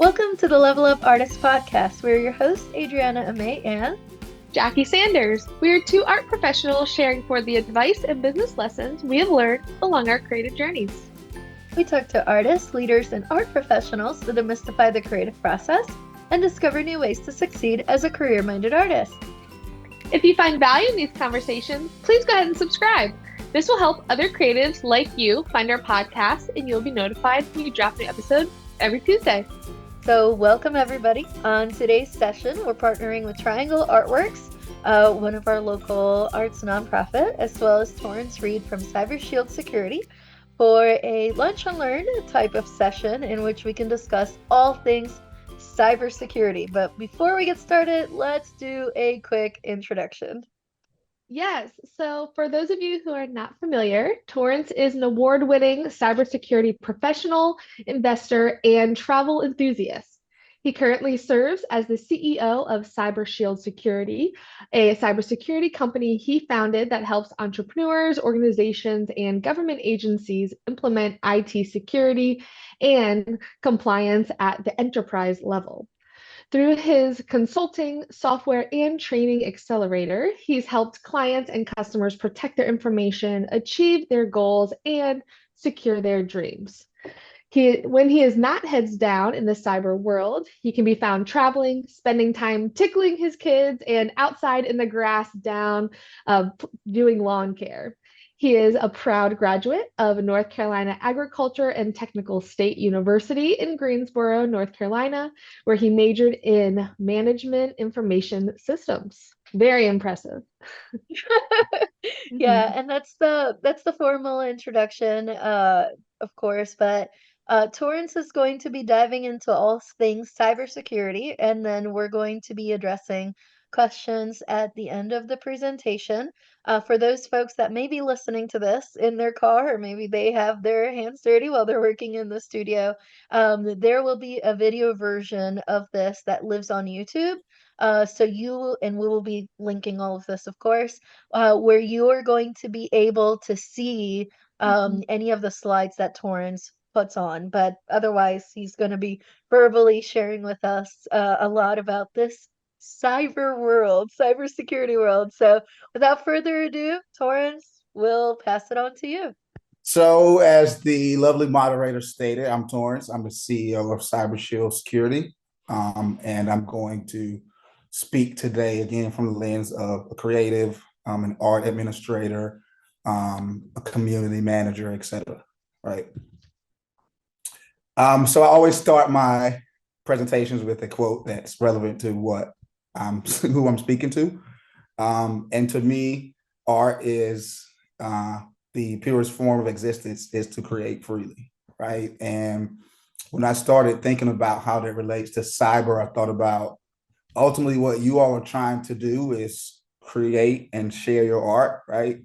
Welcome to the Level Up Artist Podcast. We're your hosts, Adriana Amay and Jackie Sanders. We are two art professionals sharing for the advice and business lessons we have learned along our creative journeys. we talk to artists, leaders, and art professionals to demystify the creative process and discover new ways to succeed as a career-minded artist. If you find value in these conversations, please go ahead and subscribe. This will help other creatives like you find our podcast, and you'll be notified when we drop a new episode every Tuesday. So welcome everybody. On today's session, we're partnering with Triangle Artworks, one of our local arts nonprofit, as well as Torrence Reed from Cybersecurity for a lunch and learn type of session in which we can discuss all things cybersecurity. But before we get started, let's do a quick introduction. Yes, so for those of you who are not familiar, Torrence is an award-winning cybersecurity professional, investor, and travel enthusiast. He currently serves as the CEO of Cybersecurity, a cybersecurity company he founded that helps entrepreneurs, organizations, and government agencies implement IT security and compliance at the enterprise level. Through his consulting, software, and training accelerator, he's helped clients and customers protect their information, achieve their goals, and secure their dreams. When he is not heads down in the cyber world, he can be found traveling, spending time tickling his kids, and outside in the grass down doing lawn care. He is a proud graduate of North Carolina Agriculture and Technical State University in Greensboro, North Carolina, where he majored in management information systems. Very impressive. Yeah, and that's the formal introduction, of course, but Torrance is going to be diving into all things cybersecurity, and then we're going to be addressing questions at the end of the presentation. For those folks that may be listening to this in their car, or maybe they have their hands dirty while they're working in the studio, there will be a video version of this that lives on YouTube. So and we will be linking all of this, of course, where you are going to be able to see any of the slides that Torrance puts on. But otherwise, he's going to be verbally sharing with us a lot about this cybersecurity world. So without further ado, Torrance, we'll pass it on to you. So, as the lovely moderator stated, I'm Torrence. I'm the CEO of Cybersecurity, and I'm going to speak today again from the lens of a creative, an art administrator, a community manager, etc. Right. So I always start my presentations with a quote that's relevant to what who I'm speaking to, and to me, art is the purest form of existence is to create freely, right? And when I started thinking about how that relates to cyber, I thought about ultimately what you all are trying to do is create and share your art, right?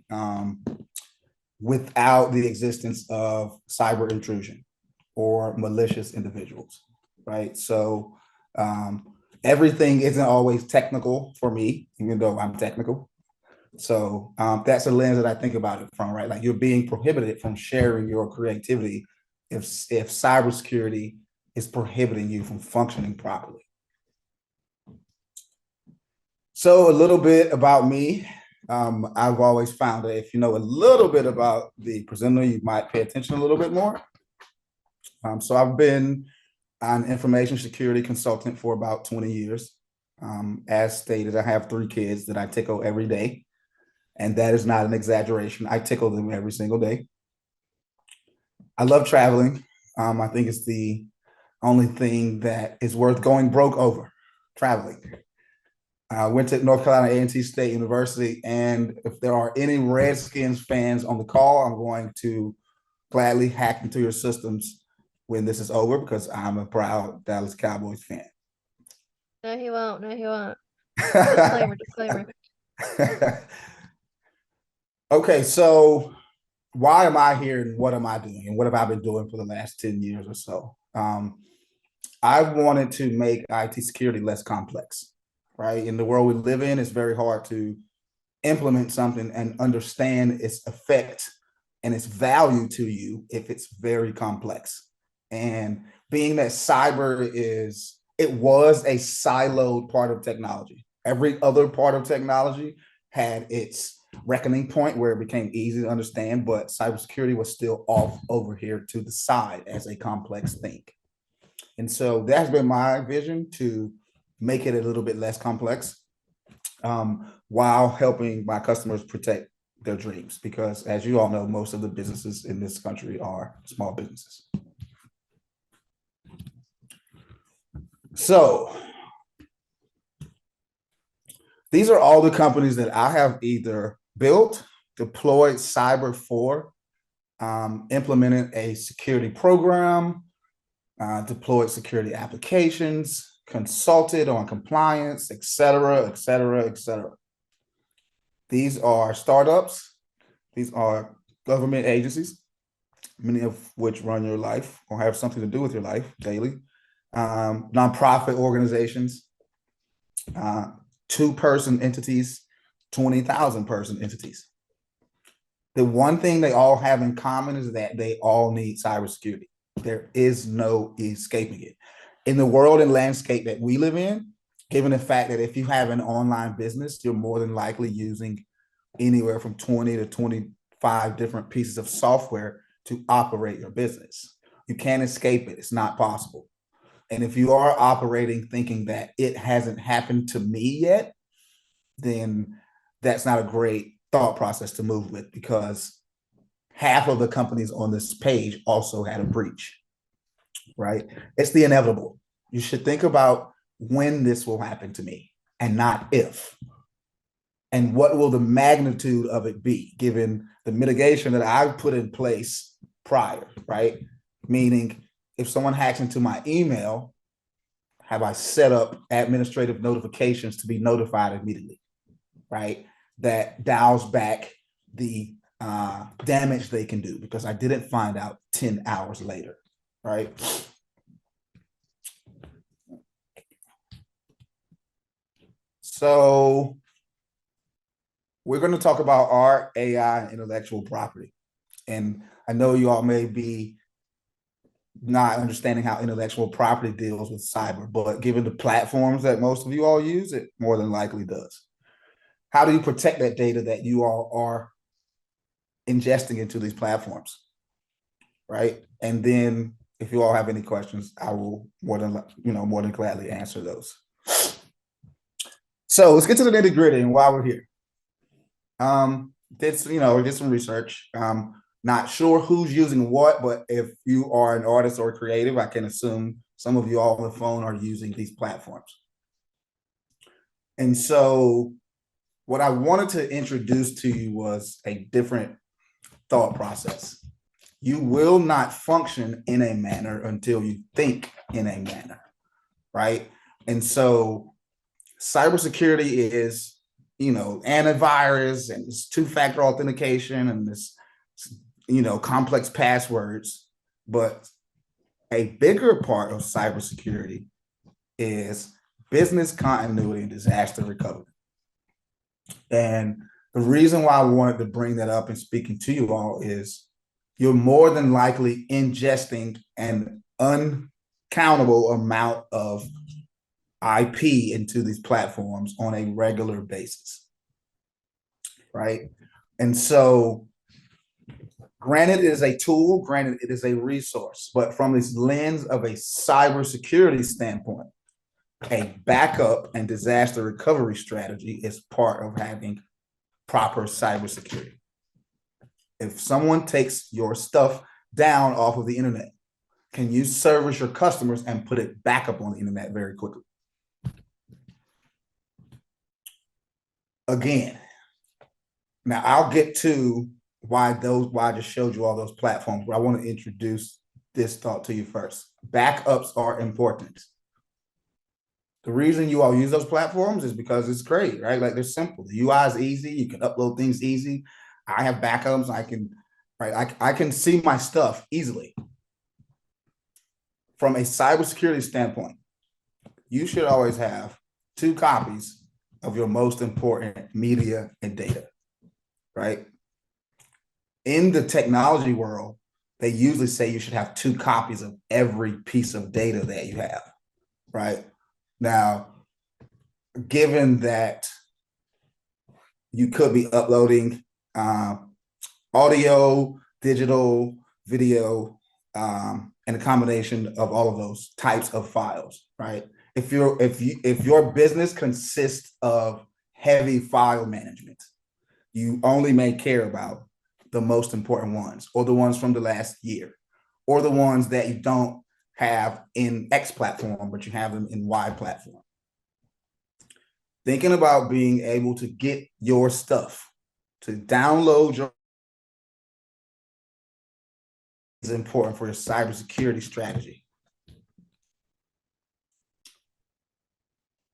Without the existence of cyber intrusion or malicious individuals, right? So everything isn't always technical for me, even though I'm technical. So that's a lens that I think about it from, right? Like you're being prohibited from sharing your creativity if cybersecurity is prohibiting you from functioning properly. So a little bit about me. I've always found that if you know a little bit about the presenter, you might pay attention a little bit more. So I've been an information security consultant for about 20 years. As stated, I have 3 kids that I tickle every day. And that is not an exaggeration. I tickle them every single day. I love traveling. I think it's the only thing that is worth going broke over, traveling. I went to North Carolina A&T State University, and if there are any Redskins fans on the call, I'm going to gladly hack into your systems when this is over because I'm a proud Dallas Cowboys fan. No, he won't. No, he won't. Disclaimer. Okay, so why am I here and what am I doing and what have I been doing for the last 10 years or so? I wanted to make IT security less complex, right? In the world we live in, it's very hard to implement something and understand its effect and its value to you if it's very complex. And being that cyber it was a siloed part of technology. Every other part of technology had its reckoning point where it became easy to understand, but cybersecurity was still off over here to the side as a complex thing. And so that's been my vision, to make it a little bit less complex, while helping my customers protect their dreams. Because as you all know, most of the businesses in this country are small businesses. So these are all the companies that I have either built, deployed cyber for, implemented a security program, deployed security applications, consulted on compliance, et cetera, et cetera, et cetera. These are startups. These are government agencies, many of which run your life or have something to do with your life daily. Nonprofit organizations, 2-person entities, 20,000-person entities. The one thing they all have in common is that they all need cybersecurity. There is no escaping it. In the world and landscape that we live in, given the fact that if you have an online business, you're more than likely using anywhere from 20 to 25 different pieces of software to operate your business. You can't escape it. It's not possible. And if you are operating thinking that it hasn't happened to me yet, then that's not a great thought process to move with, because half of the companies on this page also had a breach, right? It's the inevitable. You should think about when this will happen to me and not if. And what will the magnitude of it be, given the mitigation that I've put in place prior, right? Meaning, if someone hacks into my email, have I set up administrative notifications to be notified immediately, right? That dials back the damage they can do, because I didn't find out 10 hours later, right? So we're going to talk about art, AI, and intellectual property. And I know you all may be not understanding how intellectual property deals with cyber, but given the platforms that most of you all use, it more than likely does. How do you protect that data that you all are ingesting into these platforms, right? And then if you all have any questions, I will more than gladly answer those. So let's get to the nitty gritty and why we're here. Did some research. Not sure who's using what, but if you are an artist or creative, I can assume some of you all on the phone are using these platforms. And so what I wanted to introduce to you was a different thought process. You will not function in a manner until you think in a manner, right? And so cybersecurity is, antivirus and this 2-factor authentication and this, complex passwords. But a bigger part of cybersecurity is business continuity and disaster recovery. And the reason why I wanted to bring that up and speaking to you all is you're more than likely ingesting an uncountable amount of IP into these platforms on a regular basis, right? And so granted, it is a tool, granted, it is a resource, but from this lens of a cybersecurity standpoint, a backup and disaster recovery strategy is part of having proper cybersecurity. If someone takes your stuff down off of the internet, can you service your customers and put it back up on the internet very quickly? Again, now I'll get to why I just showed you all those platforms, but I want to introduce this thought to you first. Backups are important. The reason you all use those platforms is because it's great, right? Like, they're simple. The UI is easy. You can upload things easy. I have backups. I can see my stuff easily. From a cybersecurity standpoint, you should always have 2 copies of your most important media and data, right? In the technology world, they usually say you should have 2 copies of every piece of data that you have, right? Now, given that you could be uploading audio, digital, video, and a combination of all of those types of files, right? If your business consists of heavy file management, you only may care about the most important ones, or the ones from the last year, or the ones that you don't have in X platform, but you have them in Y platform. Thinking about being able to get your stuff, to download your, is important for your cybersecurity strategy.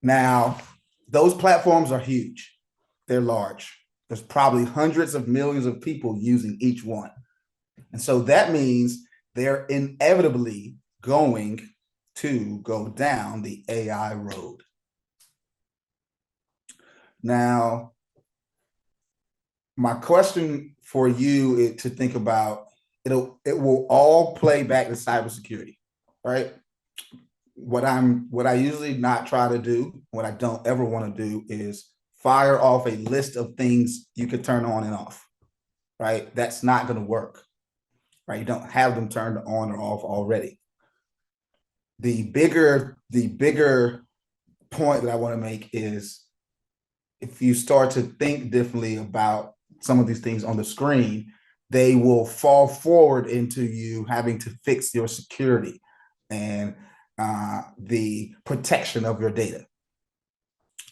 Now, those platforms are huge. They're large. There's probably hundreds of millions of people using each one. And so that means they're inevitably going to go down the AI road. Now, my question for you is to think about, it will all play back to cybersecurity, right? What I usually not try to do, what I don't ever want to do, is fire off a list of things you could turn on and off, right? That's not going to work, right? You don't have them turned on or off already. The bigger point that I want to make is, if you start to think differently about some of these things on the screen, they will fall forward into you having to fix your security and the protection of your data,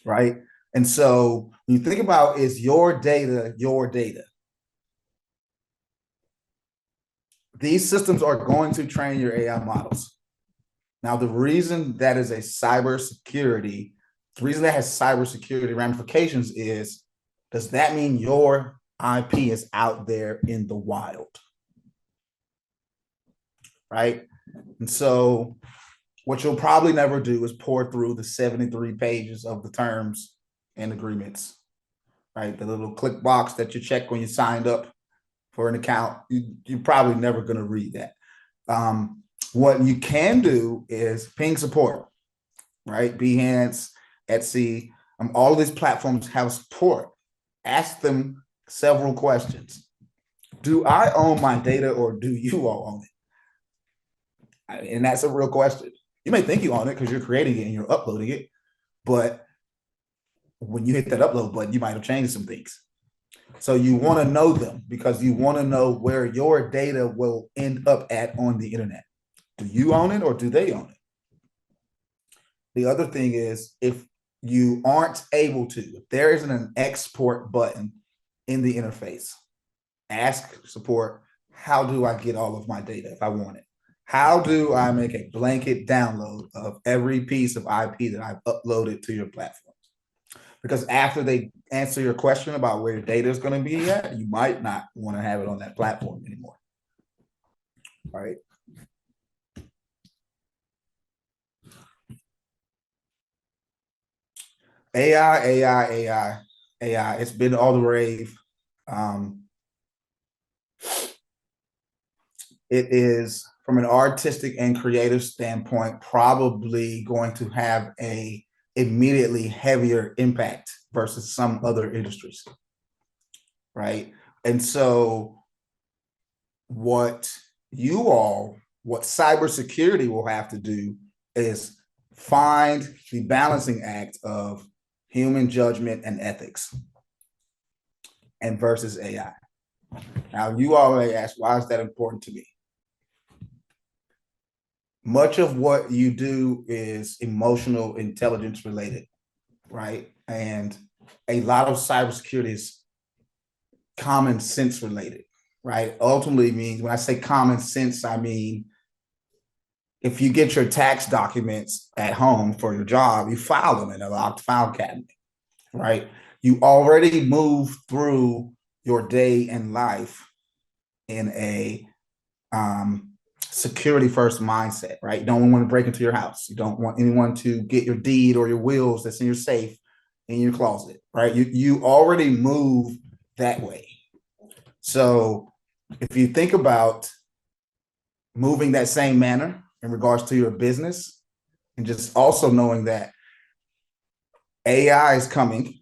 right? And so when you think about, is your data your data? These systems are going to train your AI models. Now, the reason that is a cybersecurity, the reason that has cybersecurity ramifications is, does that mean your IP is out there in the wild? Right? And so what you'll probably never do is pour through the 73 pages of the terms and agreements, right? The little click box that you check when you signed up for an account, you're probably never going to read that. What you can do is ping support, right? Behance, Etsy, all of these platforms have support. Ask them several questions. Do I own my data, or do you all own it? And that's a real question. You may think you own it because you're creating it and you're uploading it, but when you hit that upload button, you might have changed some things. So you want to know them, because you want to know where your data will end up at on the internet. Do you own it, or do they own it? The other thing is, if you aren't able to, if there isn't an export button in the interface, ask support, how do I get all of my data if I want it? How do I make a blanket download of every piece of IP that I've uploaded to your platform? Because after they answer your question about where your data is going to be at, you might not want to have it on that platform anymore. All right. AI. It's been all the rave. It is, from an artistic and creative standpoint, probably going to have a immediately heavier impact versus some other industries, right? And so what cybersecurity will have to do is find the balancing act of human judgment and ethics and versus AI. Now, you already asked, why is that important to me? Much of what you do is emotional intelligence related, right? And a lot of cybersecurity is common sense related, right? Ultimately means, when I say common sense, I mean, if you get your tax documents at home for your job, you file them in a locked file cabinet, right? You already move through your day and life in a security first mindset, right? You don't want to break into your house. You don't want anyone to get your deed or your wills that's in your safe in your closet, right? You already move that way. So if you think about moving that same manner in regards to your business, and just also knowing that AI is coming,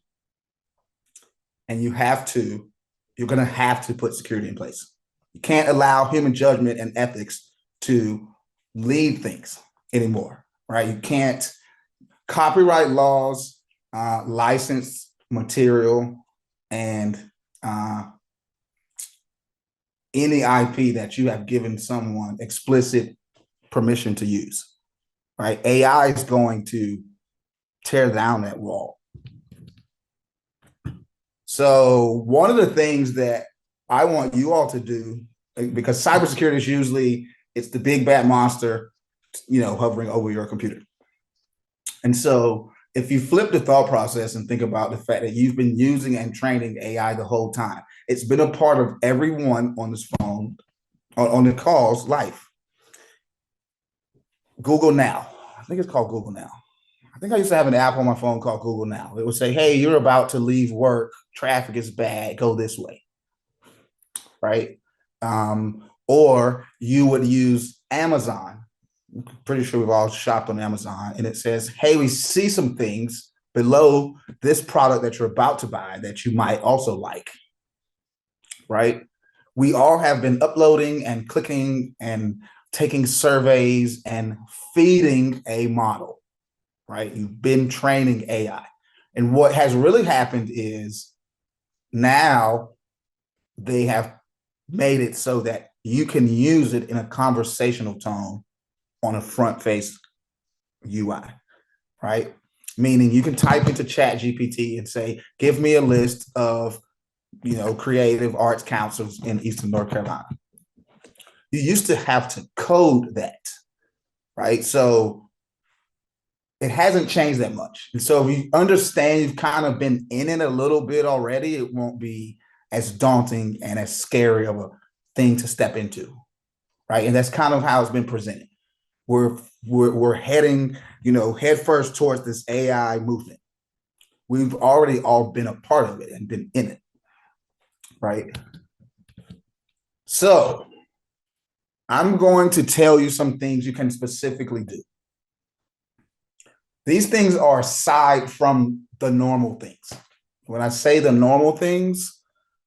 and you're going to have to put security in place. You can't allow human judgment and ethics to lead things anymore, right? You can't copyright laws, license material, and any IP that you have given someone explicit permission to use, right? AI is going to tear down that wall. So one of the things that I want you all to do, because cybersecurity is usually, it's the big bad monster, hovering over your computer. And so if you flip the thought process and think about the fact that you've been using and training AI the whole time, it's been a part of everyone on this phone, on the call's life. Google Now, I think it's called Google Now. I think I used to have an app on my phone called Google Now. It would say, hey, you're about to leave work. Traffic is bad. Go this way. Right? Or you would use Amazon. I'm pretty sure we've all shopped on Amazon. And it says, hey, we see some things below this product that you're about to buy that you might also like. Right? We all have been uploading and clicking and taking surveys and feeding a model. Right? You've been training AI. And what has really happened is now they have made it so that you can use it in a conversational tone on a front face UI, right? Meaning you can type into Chat GPT and say, give me a list of, creative arts councils in Eastern North Carolina. You used to have to code that, right? So it hasn't changed that much. And so if you understand, you've kind of been in it a little bit already, it won't be as daunting and as scary of a thing to step into, right? And that's kind of how it's been presented. We're heading, head first towards this AI movement. We've already all been a part of it and been in it, right? So I'm going to tell you some things you can specifically do. These things are aside from the normal things. When I say the normal things,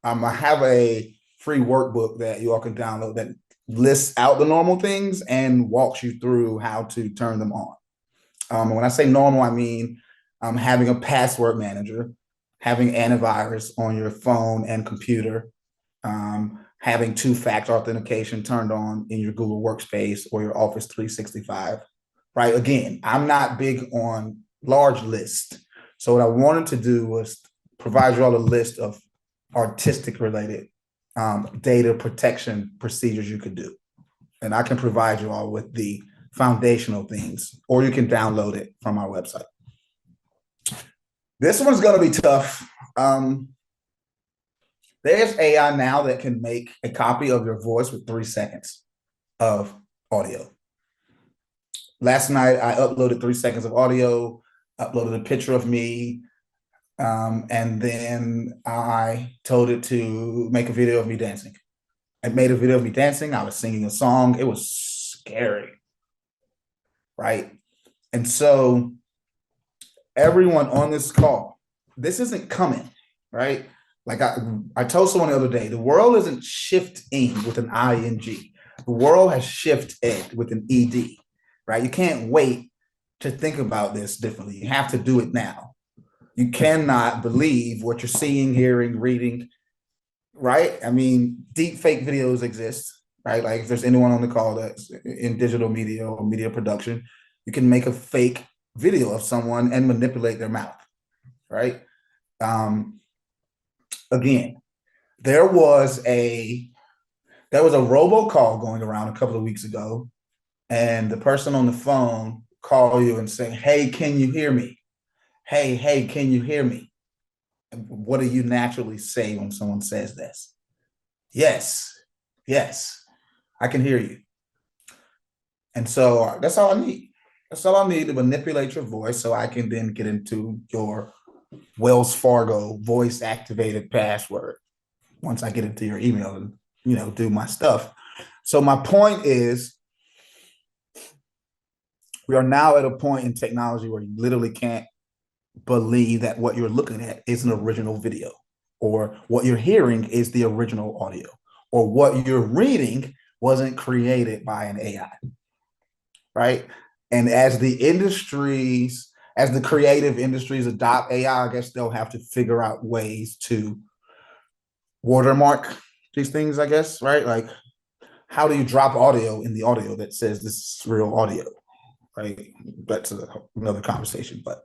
I have a free workbook that you all can download that lists out the normal things and walks you through how to turn them on. When I say normal, I mean having a password manager, having antivirus on your phone and computer, having two-factor authentication turned on in your Google Workspace or your Office 365. Right? Again, I'm not big on large lists. So what I wanted to do was provide you all a list of artistic related data protection procedures you could do. And I can provide you all with the foundational things, or you can download it from our website. This one's going to be tough. There's AI now that can make a copy of your voice with 3 seconds of audio. Last night, I uploaded 3 seconds of audio, uploaded a picture of me, and then I told it to make a video of me dancing. I made a video of me dancing. I was singing a song. It was scary, right? And so everyone on this call, this isn't coming, right? Like I told someone the other day, the world isn't shifting with an ing. The world has shifted with an ed. Right? You can't wait to think about this differently. You have to do it now. You cannot believe what you're seeing, hearing, reading, right? I mean, deep fake videos exist, right? Like if there's anyone on the call that's in digital media or media production, you can make a fake video of someone and manipulate their mouth, right? Again, there was a robocall going around a couple of weeks ago, and the person on the phone call you and say, hey, can you hear me? Hey, can you hear me? And what do you naturally say when someone says this? Yes, I can hear you. And so that's all I need. That's all I need to manipulate your voice so I can then get into your Wells Fargo voice activated password once I get into your email and, do my stuff. So my point is, We are now at a point in technology where you literally can't believe that what you're looking at is an original video, or what you're hearing is the original audio, or what you're reading wasn't created by an AI, right? And as the creative industries adopt AI, I guess they'll have to figure out ways to watermark these things, I guess, right? Like, how do you drop audio in the audio that says this is real audio, right? That's another conversation, but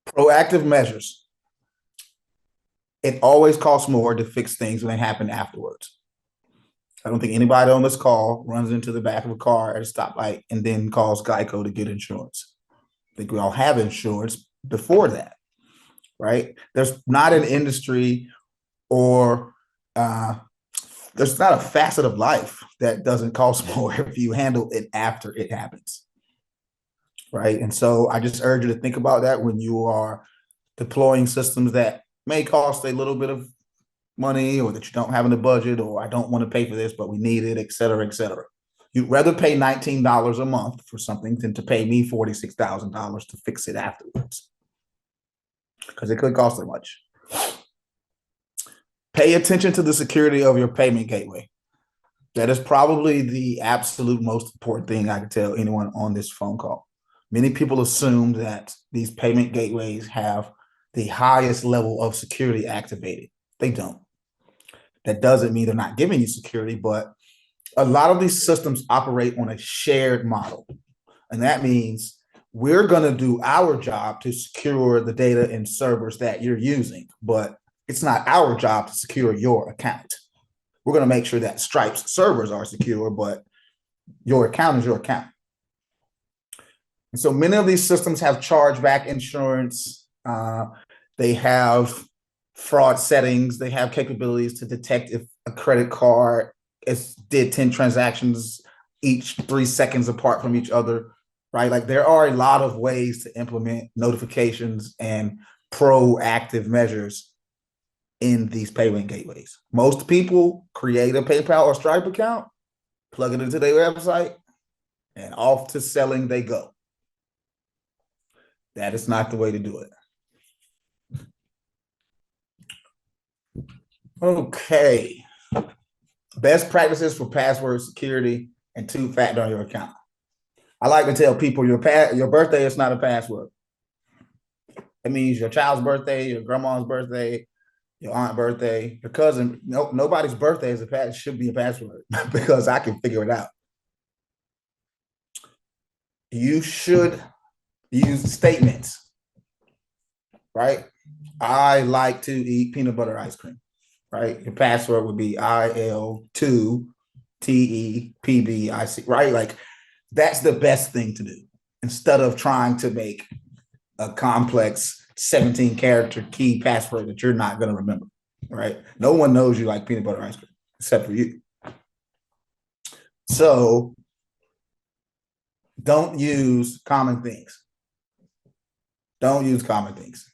proactive measures. It always costs more to fix things when they happen afterwards. I don't think anybody on this call runs into the back of a car at a stoplight and then calls Geico to get insurance. I think we all have insurance before that, right? There's not an industry or there's not a facet of life that doesn't cost more if you handle it after it happens, right? And so I just urge you to think about that when you are deploying systems that may cost a little bit of money, or that you don't have in the budget, or I don't want to pay for this, but we need it, et cetera, et cetera. You'd rather pay $19 a month for something than to pay me $46,000 to fix it afterwards, because it could cost that much. Pay attention to the security of your payment gateway. That is probably the absolute most important thing I can tell anyone on this phone call. Many people assume that these payment gateways have the highest level of security activated. They don't. That doesn't mean they're not giving you security, but a lot of these systems operate on a shared model. And that means we're going to do our job to secure the data and servers that you're using, but it's not our job to secure your account. We're going to make sure that Stripe's servers are secure, but your account is your account. And so many of these systems have chargeback insurance. They have fraud settings. They have capabilities to detect if a credit card did 10 transactions each 3 seconds apart from each other, right? Like, there are a lot of ways to implement notifications and proactive measures in these payment gateways. Most people create a PayPal or Stripe account, plug it into their website, and off to selling they go. That is not the way to do it. Okay. Best practices for password security and two-factor on your account. I like to tell people your birthday is not a password. It means your child's birthday, your grandma's birthday, your aunt's birthday, your cousin. Nobody's birthday is should be a password because I can figure it out. You should use statements, right? I like to eat peanut butter ice cream, right? Your password would be IL2TEPBIC, right? Like, that's the best thing to do instead of trying to make a complex 17-character key password that you're not going to remember, right? No one knows you like peanut butter ice cream except for you. So don't use common things. Don't use common things.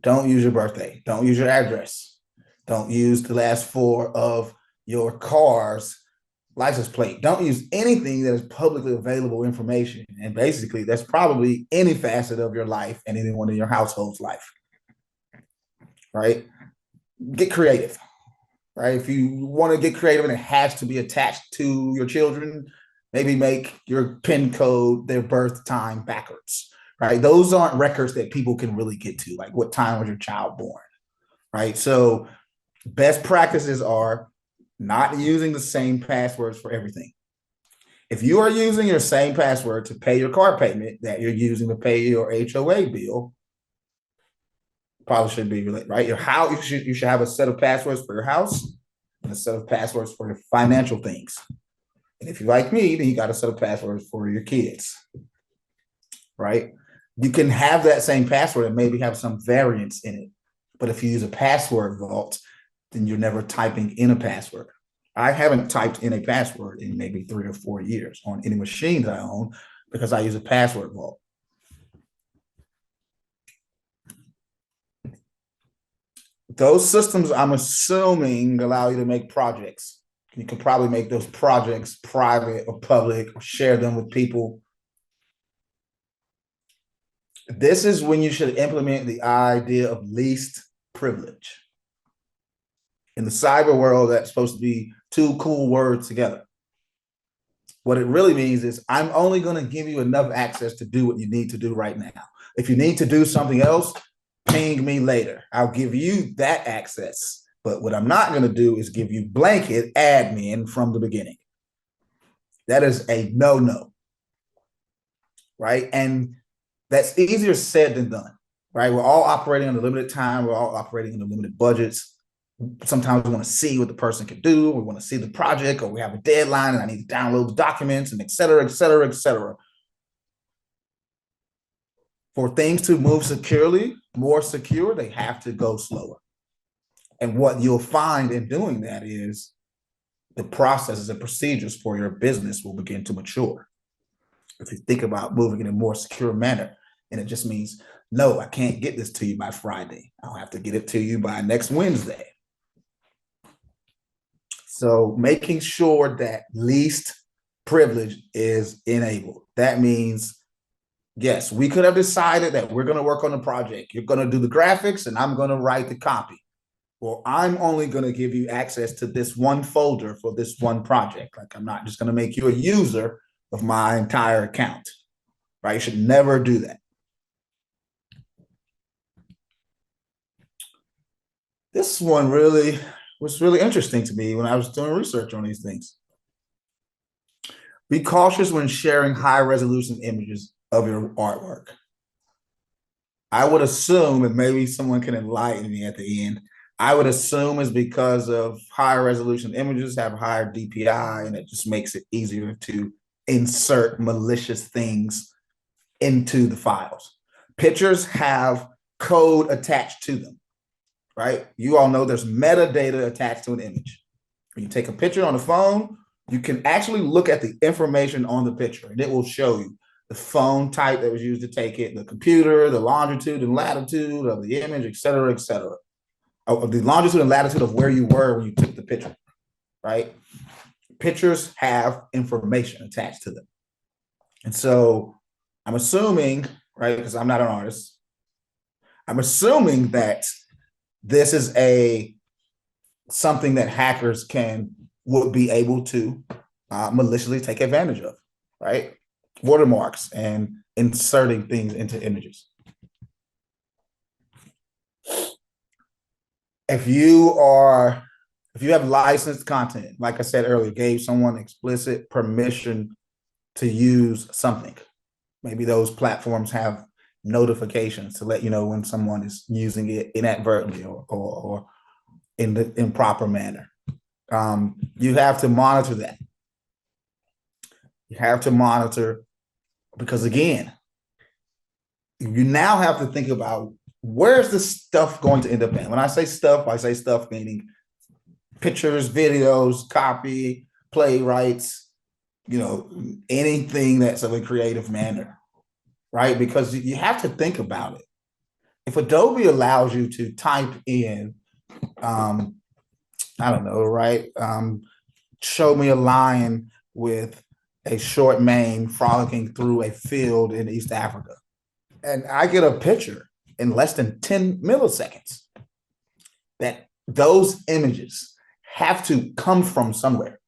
Don't use your birthday. Don't use your address. Don't use the last 4 of your car's license plate. Don't use anything that is publicly available information. And basically, that's probably any facet of your life and anyone in your household's life, right? Get creative, right? If you want to get creative and it has to be attached to your children, maybe make your PIN code their birth time backwards, right? Those aren't records that people can really get to, like what time was your child born, right? So best practices are not using the same passwords for everything. If you are using your same password to pay your car payment that you're using to pay your HOA bill, probably should be related, right? Your house, you should have a set of passwords for your house and a set of passwords for your financial things. And if you're like me, then you got a set of passwords for your kids, right? You can have that same password and maybe have some variance in it. But if you use a password vault, then you're never typing in a password. I haven't typed in a password in maybe 3 or 4 years on any machine that I own because I use a password vault. Those systems, I'm assuming, allow you to make projects. You can probably make those projects private or public or share them with people. This is when you should implement the idea of least privilege. In the cyber world, that's supposed to be two cool words together. What it really means is I'm only going to give you enough access to do what you need to do right now. If you need to do something else, ping me later. I'll give you that access. But what I'm not going to do is give you blanket admin from the beginning. That is a no-no, right? And that's easier said than done, right? We're all operating on a limited time. We're all operating on limited budgets. Sometimes we want to see what the person can do. We want to see the project, or we have a deadline and I need to download the documents, and et cetera, et cetera, et cetera. For things to move securely, more secure, they have to go slower. And what you'll find in doing that is the processes and procedures for your business will begin to mature. If you think about moving in a more secure manner, and it just means, no, I can't get this to you by Friday. I'll have to get it to you by next Wednesday. So making sure that least privilege is enabled. That means, yes, we could have decided that we're going to work on the project. You're going to do the graphics and I'm going to write the copy. Well, I'm only going to give you access to this one folder for this one project. Like, I'm not just going to make you a user of my entire account, right? You should never do that. This one really was really interesting to me when I was doing research on these things. Be cautious when sharing high resolution images of your artwork. I would assume, and maybe someone can enlighten me at the end, I would assume is because of higher resolution images have higher DPI, and it just makes it easier to insert malicious things into the files. Pictures have code attached to them, right? You all know there's metadata attached to an image. When you take a picture on the phone, you can actually look at the information on the picture, and it will show you the phone type that was used to take it, the computer, the longitude and latitude of the image, et cetera, et cetera. Of the longitude and latitude of where you were when you took the picture, right? Pictures have information attached to them. And so I'm assuming, right, because I'm not an artist, I'm assuming that this is something that hackers would be able to maliciously take advantage of, right? Watermarks and inserting things into images. If you have licensed content, like I said earlier, gave someone explicit permission to use something, maybe those platforms have notifications to let you know when someone is using it inadvertently or in the improper manner. You have to monitor that. You have to monitor, because again, you now have to think about, where's this stuff going to end up in? When I say stuff meaning pictures, videos, copy, playwrights, anything that's of a creative manner, right? Because you have to think about it. If Adobe allows you to type in, I don't know, right? Show me a lion with a short mane frolicking through a field in East Africa, and I get a picture in less than 10 milliseconds, that those images have to come from somewhere,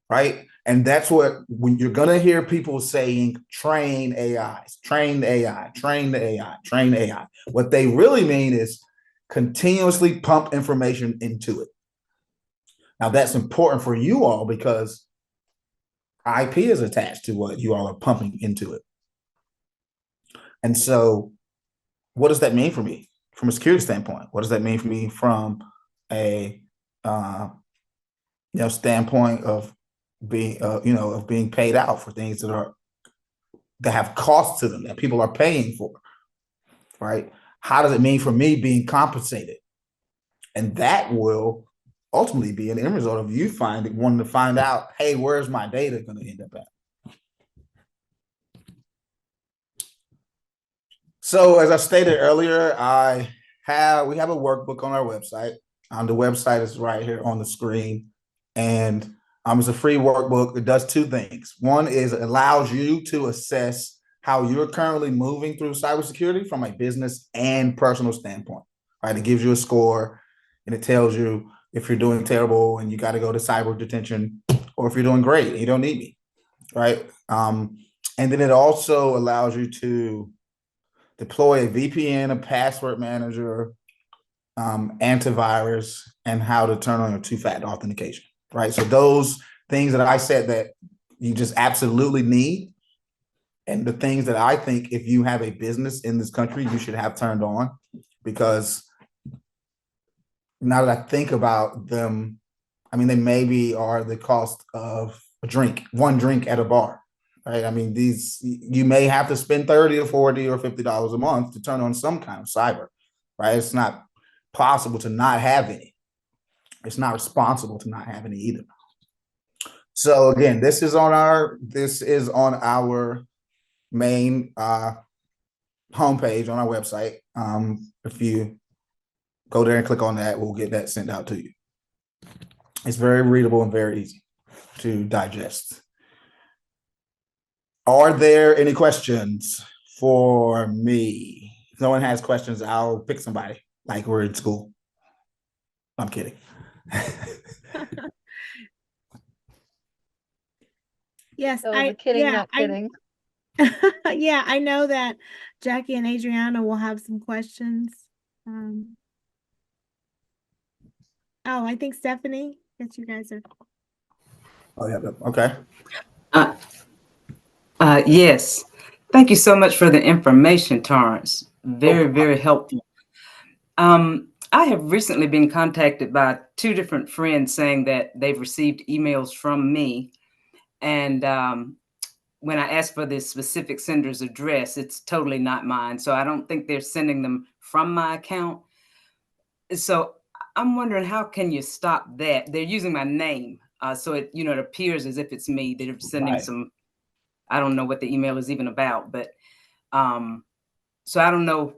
right? And that's when you're going to hear people saying, train AIs, train the AI, train the AI, train the AI. What they really mean is continuously pump information into it. Now, that's important for you all because IP is attached to what you all are pumping into it. And so what does that mean for me from a security standpoint? What does that mean for me from a standpoint of being paid out for things that have costs to them, that people are paying for, right? How does it mean for me being compensated? And that will ultimately be an end result of you wanting to find out, hey, where's my data going to end up at? So as I stated earlier, we have a workbook on our website. The website is right here on the screen. And it's a free workbook. It does two things. One is it allows you to assess how you're currently moving through cybersecurity from a business and personal standpoint. Right? It gives you a score and it tells you if you're doing terrible and you got to go to cyber detention, or if you're doing great and you don't need me. Right. And then it also allows you to deploy a VPN, a password manager, antivirus, and how to turn on your two-factor authentication, right? So those things that I said that you just absolutely need, and the things that I think if you have a business in this country, you should have turned on, because now that I think about them, I mean, they maybe are the cost of a drink, one drink at a bar, right? I mean, you may have to spend 30 or 40 or $50 a month to turn on some kind of cyber, right? It's not possible to not have any. It's not responsible to not have any either. So again, this is on our main homepage on our website. If you go there and click on that, we'll get that sent out to you. It's very readable and very easy to digest. Are there any questions for me? If no one has questions, I'll pick somebody like we're in school. I'm kidding. Yes, Oh, the kidding, yeah, not kidding. yeah, I know that Jackie and Adriana will have some questions. Oh, I think Stephanie, yes, you guys are. Oh, yeah. Okay. Yes. Thank you so much for the information, Torrence. Very, very helpful. I have recently been contacted by two different friends saying that they've received emails from me. And when I asked for the specific sender's address, it's totally not mine. So I don't think they're sending them from my account. So I'm wondering, how can you stop that? They're using my name. So it appears as if it's me. They're sending some, I don't know what the email is even about, but so I don't know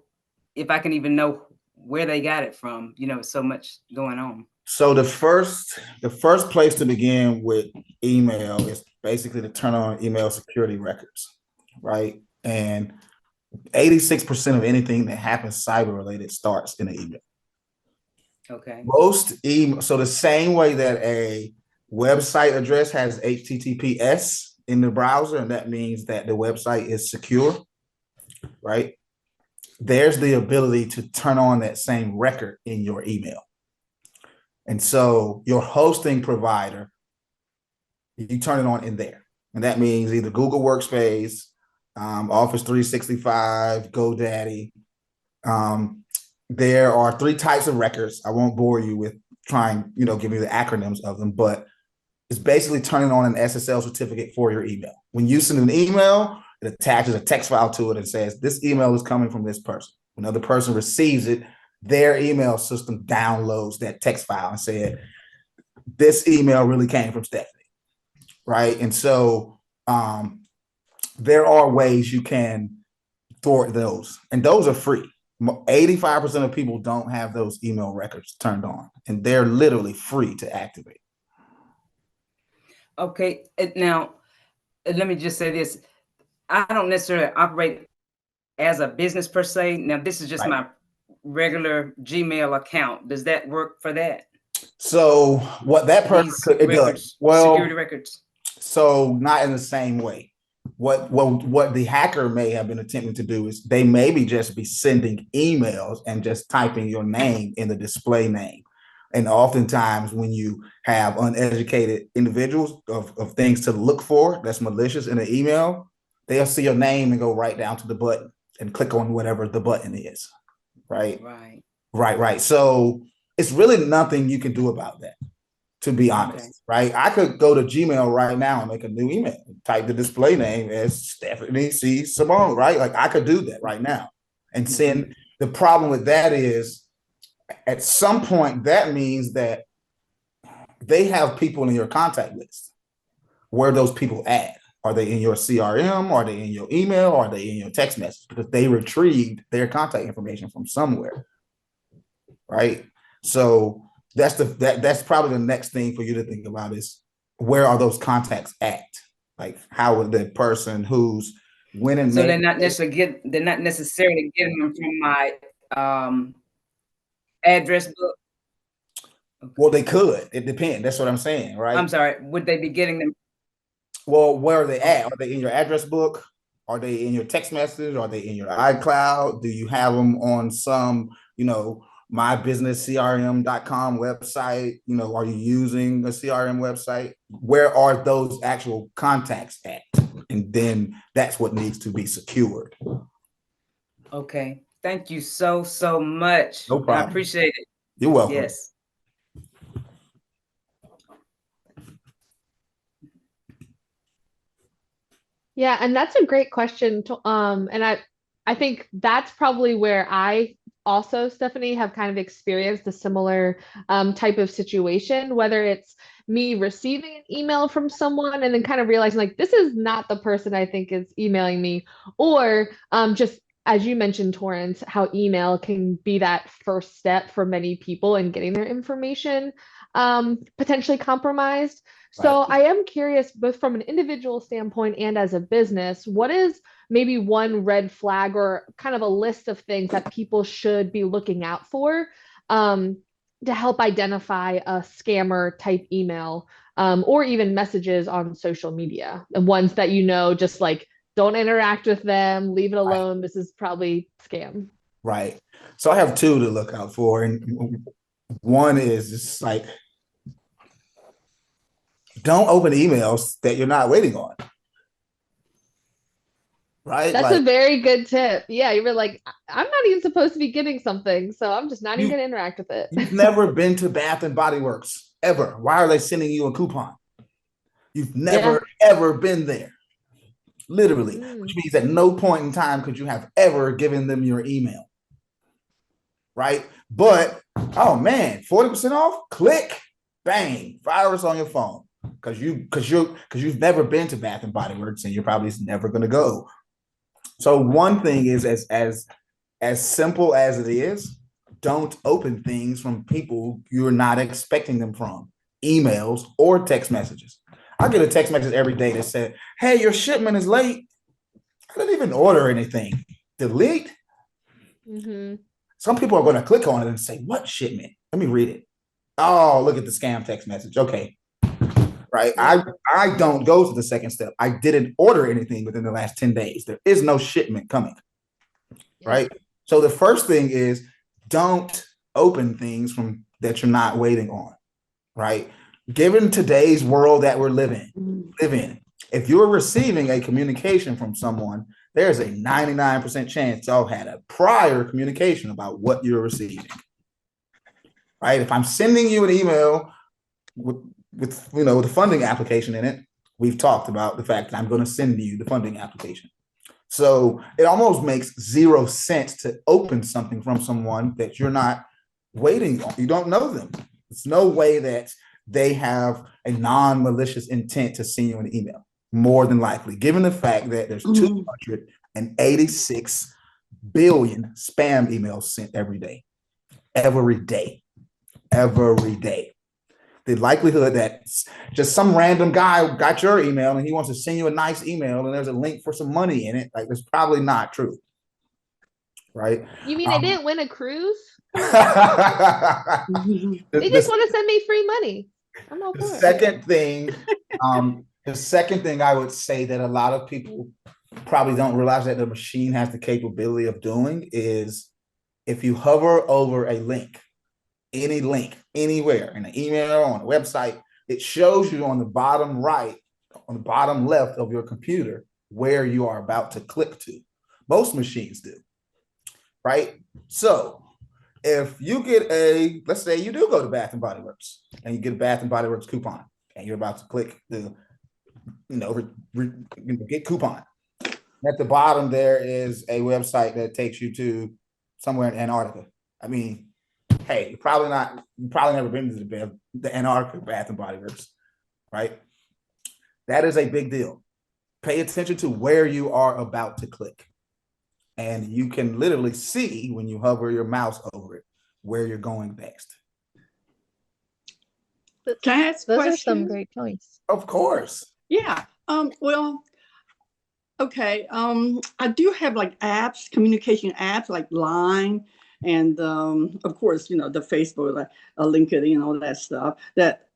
if I can even know where they got it from. So much going on. So the first place to begin with email is basically to turn on email security records, right? And 86% of anything that happens cyber related starts in an email. Okay. Most email, so the same way that a website address has HTTPS in the browser, and that means that the website is secure, right? There's the ability to turn on that same record in your email. And so your hosting provider, you turn it on in there. And that means either Google Workspace, Office 365, GoDaddy. There are three types of records. I won't bore you with trying, give you the acronyms of them, but it's basically turning on an SSL certificate for your email. When you send an email, it attaches a text file to it and says, this email is coming from this person. When another person receives it, their email system downloads that text file and said, this email really came from Stephanie, right? And so there are ways you can thwart those, and those are free. 85% of people don't have those email records turned on, and they're literally free to activate. Okay, now let me just say this. I don't necessarily operate as a business per se. Now, this is just my regular Gmail account. Does that work for that? So what that person it does, well, security records. So not in the same way. What the hacker may have been attempting to do is they maybe just be sending emails and just typing your name in the display name. And oftentimes when you have uneducated individuals of things to look for that's malicious in an email, they'll see your name and go right down to the button and click on whatever the button is. Right. Right. So it's really nothing you can do about that, to be honest, right? I could go to Gmail right now and make a new email, type the display name as Stephanie C. Simone, right? Like I could do that right now and send. The problem with that is at some point that means that they have people in your contact list. Where are those people at? Are they in your CRM? Are they in your email? Are they in your text message? Because they retrieved their contact information from somewhere, right? So that's probably the next thing for you to think about is where are those contacts at? Like how would the person who's winning So made they're not necessarily getting them from my address book. well, they could. It depends. That's what I'm saying, right? I'm sorry. Would they be getting them? Well, where are they at? Are they in your address book? Are they in your text message? Are they in your iCloud? Do you have them on some, mybusinesscrm.com website? Are you using a CRM website? Where are those actual contacts at? And then that's what needs to be secured. Okay. Thank you so much. No problem. I appreciate it. You're welcome. Yes. Yeah, and that's a great question. And I think that's probably where I also, Stephanie, have kind of experienced a similar type of situation, whether it's me receiving an email from someone and then kind of realizing like this is not the person I think is emailing me, or just as you mentioned, Torrance, how email can be that first step for many people in getting their information potentially compromised. So Right. I am curious, both from an individual standpoint and as a business, what is maybe one red flag or kind of a list of things that people should be looking out for um, to help identify a scammer type email or even messages on social media, the ones that just like don't interact with them, leave it alone. This is probably scam. Right. So I have two to look out for. And one is just like, don't open emails that you're not waiting on. Right? That's Like a very good tip. Yeah, you were like, I'm not even supposed to be getting something, so I'm just not even you, going to interact with it. you've never been to Bath and Body Works ever. Why are they sending you a coupon? You've Yeah. never, ever been there. Literally, Mm. which means at no point in time could you have ever given them your email. Right? But, oh man, 40% off? Click, bang, virus on your phone. Because you've never been to Bath and Body Works and you're probably never gonna go. So one thing is as simple as it is, don't open things from people you're not expecting them from, emails or text messages. I get a text message every day that said, "Hey, your shipment is late." I didn't even order anything. Delete. Mm-hmm. Some people are going to click on it and say, "What shipment?" Let me read it. Oh, look at the scam text message. Okay. Right. Yeah. I don't go to the second step. I didn't order anything within the last 10 days. There is no shipment coming. Yeah. Right. So the first thing is don't open things from that you're not waiting on. Right. Given today's world that we're live in, if you're receiving a communication from someone, there's a 99% chance y'all had a prior communication about what you're receiving. Right. If I'm sending you an email with the funding application in it, we've talked about the fact that I'm going to send you the funding application. So it almost makes 0 sense to open something from someone that you're not waiting on. You don't know them. There's no way that they have a non-malicious intent to send you an email, more than likely, given the fact that there's 286 billion spam emails sent every day. The likelihood that just some random guy got your email and he wants to send you a nice email and there's a link for some money in it, like it's probably not true. Right? You mean I didn't win a cruise? They the, just want to send me free money. I'm all the for it. second thing I would say that a lot of people probably don't realize that the machine has the capability of doing is if you hover over a link, any link, anywhere, in an email, on a website, it shows you on the bottom right, on the bottom left of your computer, where you are about to click to. Most machines do, right? So if you get let's say you do go to Bath and Body Works and you get a Bath and Body Works coupon and you're about to click the, get coupon. At the bottom, there is a website that takes you to somewhere in Antarctica. I mean, hey, you've probably never been to the Antarctica Bath and Body Works, right? That is a big deal. Pay attention to where you are about to click. And you can literally see when you hover your mouse over it, where you're going next. Can I ask Those are some questions? great points. Of course. Yeah. Well, okay. I do have like apps, communication apps like Line, and of course, the Facebook, like LinkedIn, and all that stuff.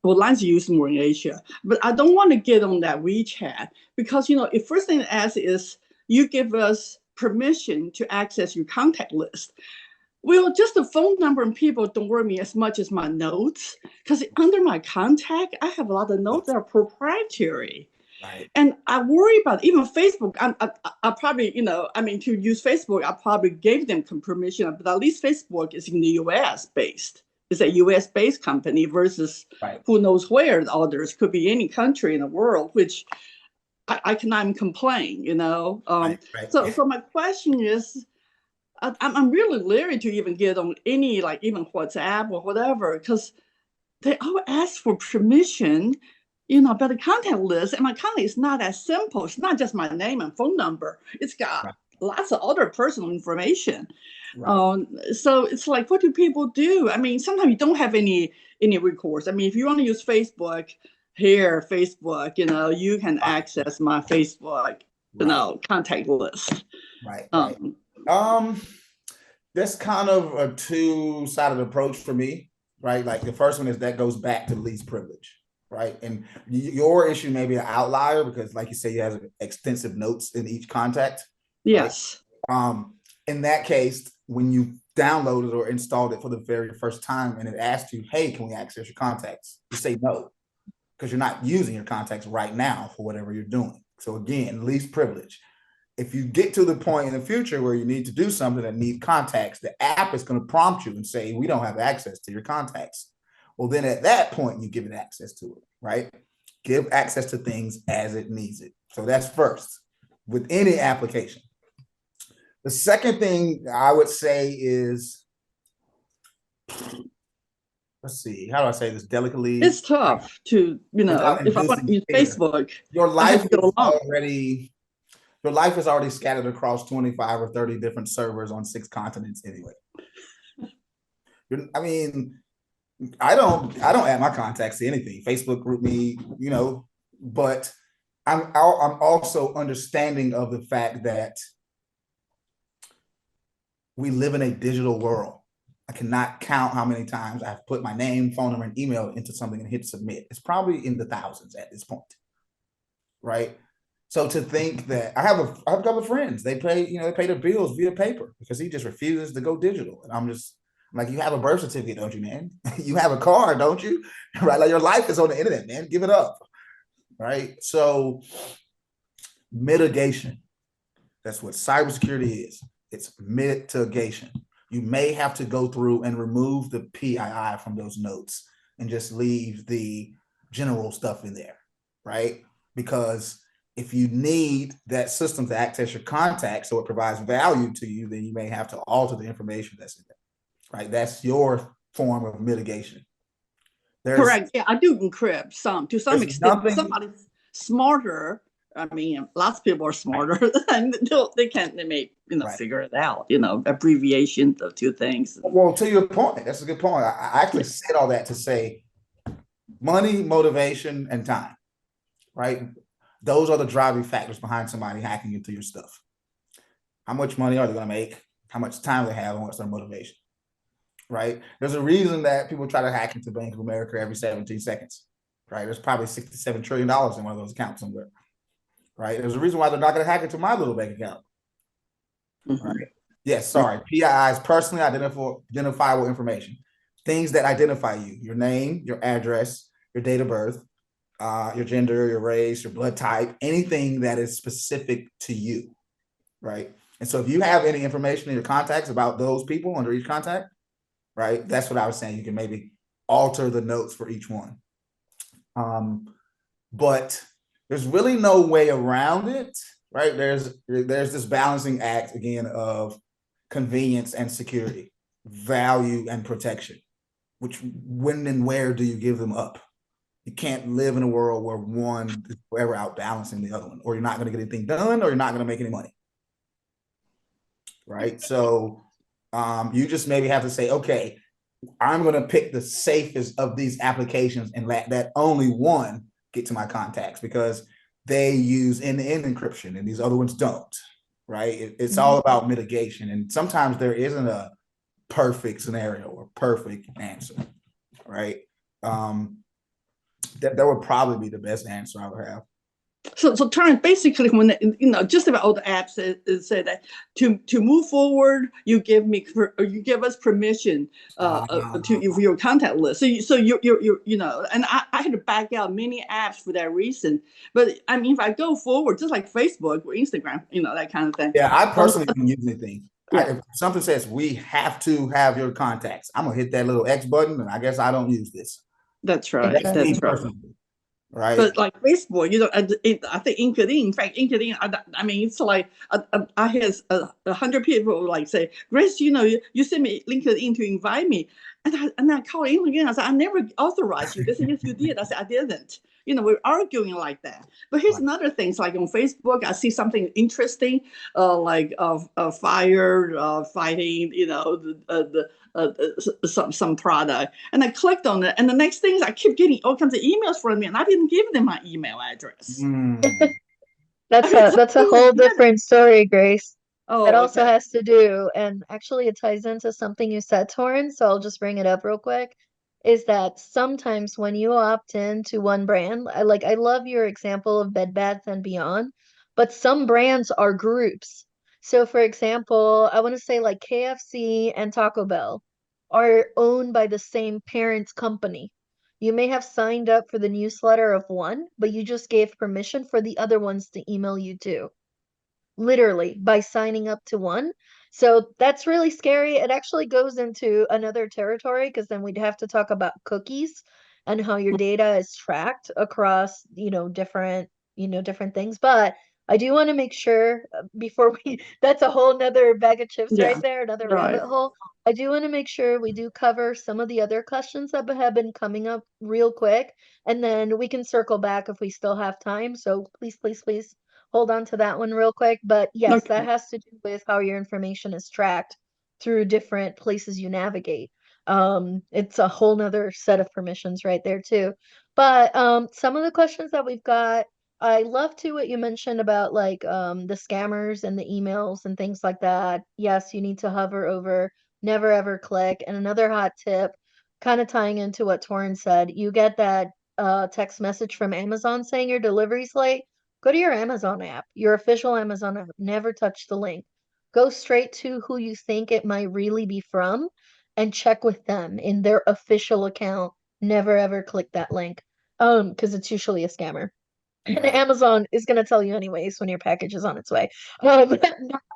Line's used more in Asia, but I don't want to get on that WeChat because if first thing it asks is you give us permission to access your contact list. Well, just the phone number and people don't worry me as much as my notes because under my contact, I have a lot of notes that are proprietary. Right. And I worry about even Facebook. I probably, to use Facebook, I probably gave them permission, but at least Facebook is in the US based. It's a US based company versus who knows where the others could be any country in the world, which I cannot even complain, So my question is, I'm really leery to even get on any, like even WhatsApp or whatever, because they all ask for permission, about the contact list. And my contact is not as simple. It's not just my name and phone number. It's got lots of other personal information. So it's like, what do people do? I mean, sometimes you don't have any recourse. I mean, if you want to use Facebook, Facebook, you can access my Facebook, contact list. Right. That's kind of a two-sided approach for me, right? Like the first one is that goes back to least privilege, right? And your issue may be an outlier because, like you say, you have extensive notes in each contact. Yes. Right? In that case, when you downloaded or installed it for the very first time and it asked you, hey, can we access your contacts? You say no, because you're not using your contacts right now for whatever you're doing. So again, least privilege. If you get to the point in the future where you need to do something that needs contacts, the app is going to prompt you and say, we don't have access to your contacts. Well, then at that point, you give it access to it, right? Give access to things as it needs it. So that's first with any application. The second thing I would say is, let's see, how do I say this delicately? It's tough to, if I want to use Facebook, your life is already scattered across 25 or 30 different servers on 6 continents anyway. I mean, I don't add my contacts to anything. Facebook group me, but I'm also understanding of the fact that we live in a digital world. I cannot count how many times I've put my name, phone number, and email into something and hit submit. It's probably in the thousands at this point, right? So to think that I have a couple of friends, they pay their bills via paper because he just refuses to go digital. And I'm like, you have a birth certificate, don't you, man? You have a car, don't you? Right? Like your life is on the internet, man. Give it up. Right? So mitigation. That's what cybersecurity is. It's mitigation. You may have to go through and remove the PII from those notes and just leave the general stuff in there, right? Because if you need that system to access your contacts so it provides value to you, then you may have to alter the information that's in there, right? That's your form of mitigation. Correct. Yeah, I do encrypt to some extent. Somebody's smarter. I mean, lots of people are smarter, and they may figure it out. Abbreviation of two things. Well, to your point, that's a good point. I actually said all that to say money, motivation, and time, right? Those are the driving factors behind somebody hacking into your stuff. How much money are they going to make? How much time they have, and what's their motivation, right? There's a reason that people try to hack into Bank of America every 17 seconds, right? There's probably $67 trillion in one of those accounts somewhere, right? There's a reason why they're not going to hack into my little bank account, right? Yes, sorry. PII is personally identifiable information, things that identify you, your name, your address, your date of birth, your gender, your race, your blood type, anything that is specific to you, right? And so if you have any information in your contacts about those people under each contact, right, that's what I was saying. You can maybe alter the notes for each one. But there's really no way around it, right? There's this balancing act, again, of convenience and security, value and protection. Which, when and where do you give them up? You can't live in a world where one is forever outbalancing the other one, or you're not going to get anything done, or you're not going to make any money, right? So you just maybe have to say, okay, I'm going to pick the safest of these applications and let that only one get to my contacts because they use end-to-end encryption and these other ones don't, right? It's all about mitigation. And sometimes there isn't a perfect scenario or perfect answer, right? That would probably be the best answer I would have. So Torrance, basically, when just about all the apps say that to move forward, you give us permission to your contact list. So and I had to back out many apps for that reason. But I mean, if I go forward, just like Facebook or Instagram, that kind of thing. Yeah, I personally don't use anything. Yeah. If something says we have to have your contacts, I'm gonna hit that little X button, and I guess I don't use this. That's right. That's me That's right. personally, right? But like Facebook, I think LinkedIn. In fact, LinkedIn. I mean, it's like I had 100 people like say, Grace, you sent me LinkedIn to invite me, and I called in again. I said, I never authorized you. They said, yes, you did. I said, I didn't. We're arguing like that. But here's another thing. It's like on Facebook, I see something interesting, like fire fighting, some product, and I clicked on it, and the next thing is I keep getting all kinds of emails from me, and I didn't give them my email address. That's a whole different story, Grace. Oh, It also okay. has to do, and actually it ties into something you said, Torrance, so I'll just bring it up real quick, is that sometimes when you opt in to one brand, I love your example of Bed Bath and Beyond, but some brands are groups. So for example, I want to say like KFC and Taco Bell are owned by the same parent company. You may have signed up for the newsletter of one, but you just gave permission for the other ones to email you too, literally by signing up to one. So that's really scary. It actually goes into another territory because then we'd have to talk about cookies and how your data is tracked across, different things. But I do want to make sure before that's a whole nother bag of chips right Yeah, there, another right. rabbit hole. I do want to make sure we do cover some of the other questions that have been coming up real quick, and then we can circle back if we still have time. So please, please, please hold on to that one real quick. But yes, that Okay. has to do with how your information is tracked through different places you navigate. It's a whole nother set of permissions right there too. But some of the questions that we've got, I love too what you mentioned about like the scammers and the emails and things like that. Yes, you need to hover over, never ever click. And another hot tip, kind of tying into what Torrin said, you get that text message from Amazon saying your delivery's late. Go to your Amazon app, your official Amazon app. Never touch the link. Go straight to who you think it might really be from and check with them in their official account. Never ever click that link. Because it's usually a scammer. And Amazon is going to tell you anyways when your package is on its way. Not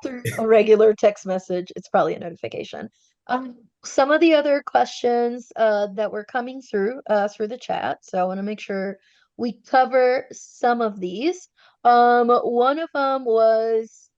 through a regular text message. It's probably a notification. Some of the other questions that were coming through the chat. So I want to make sure we cover some of these. One of them was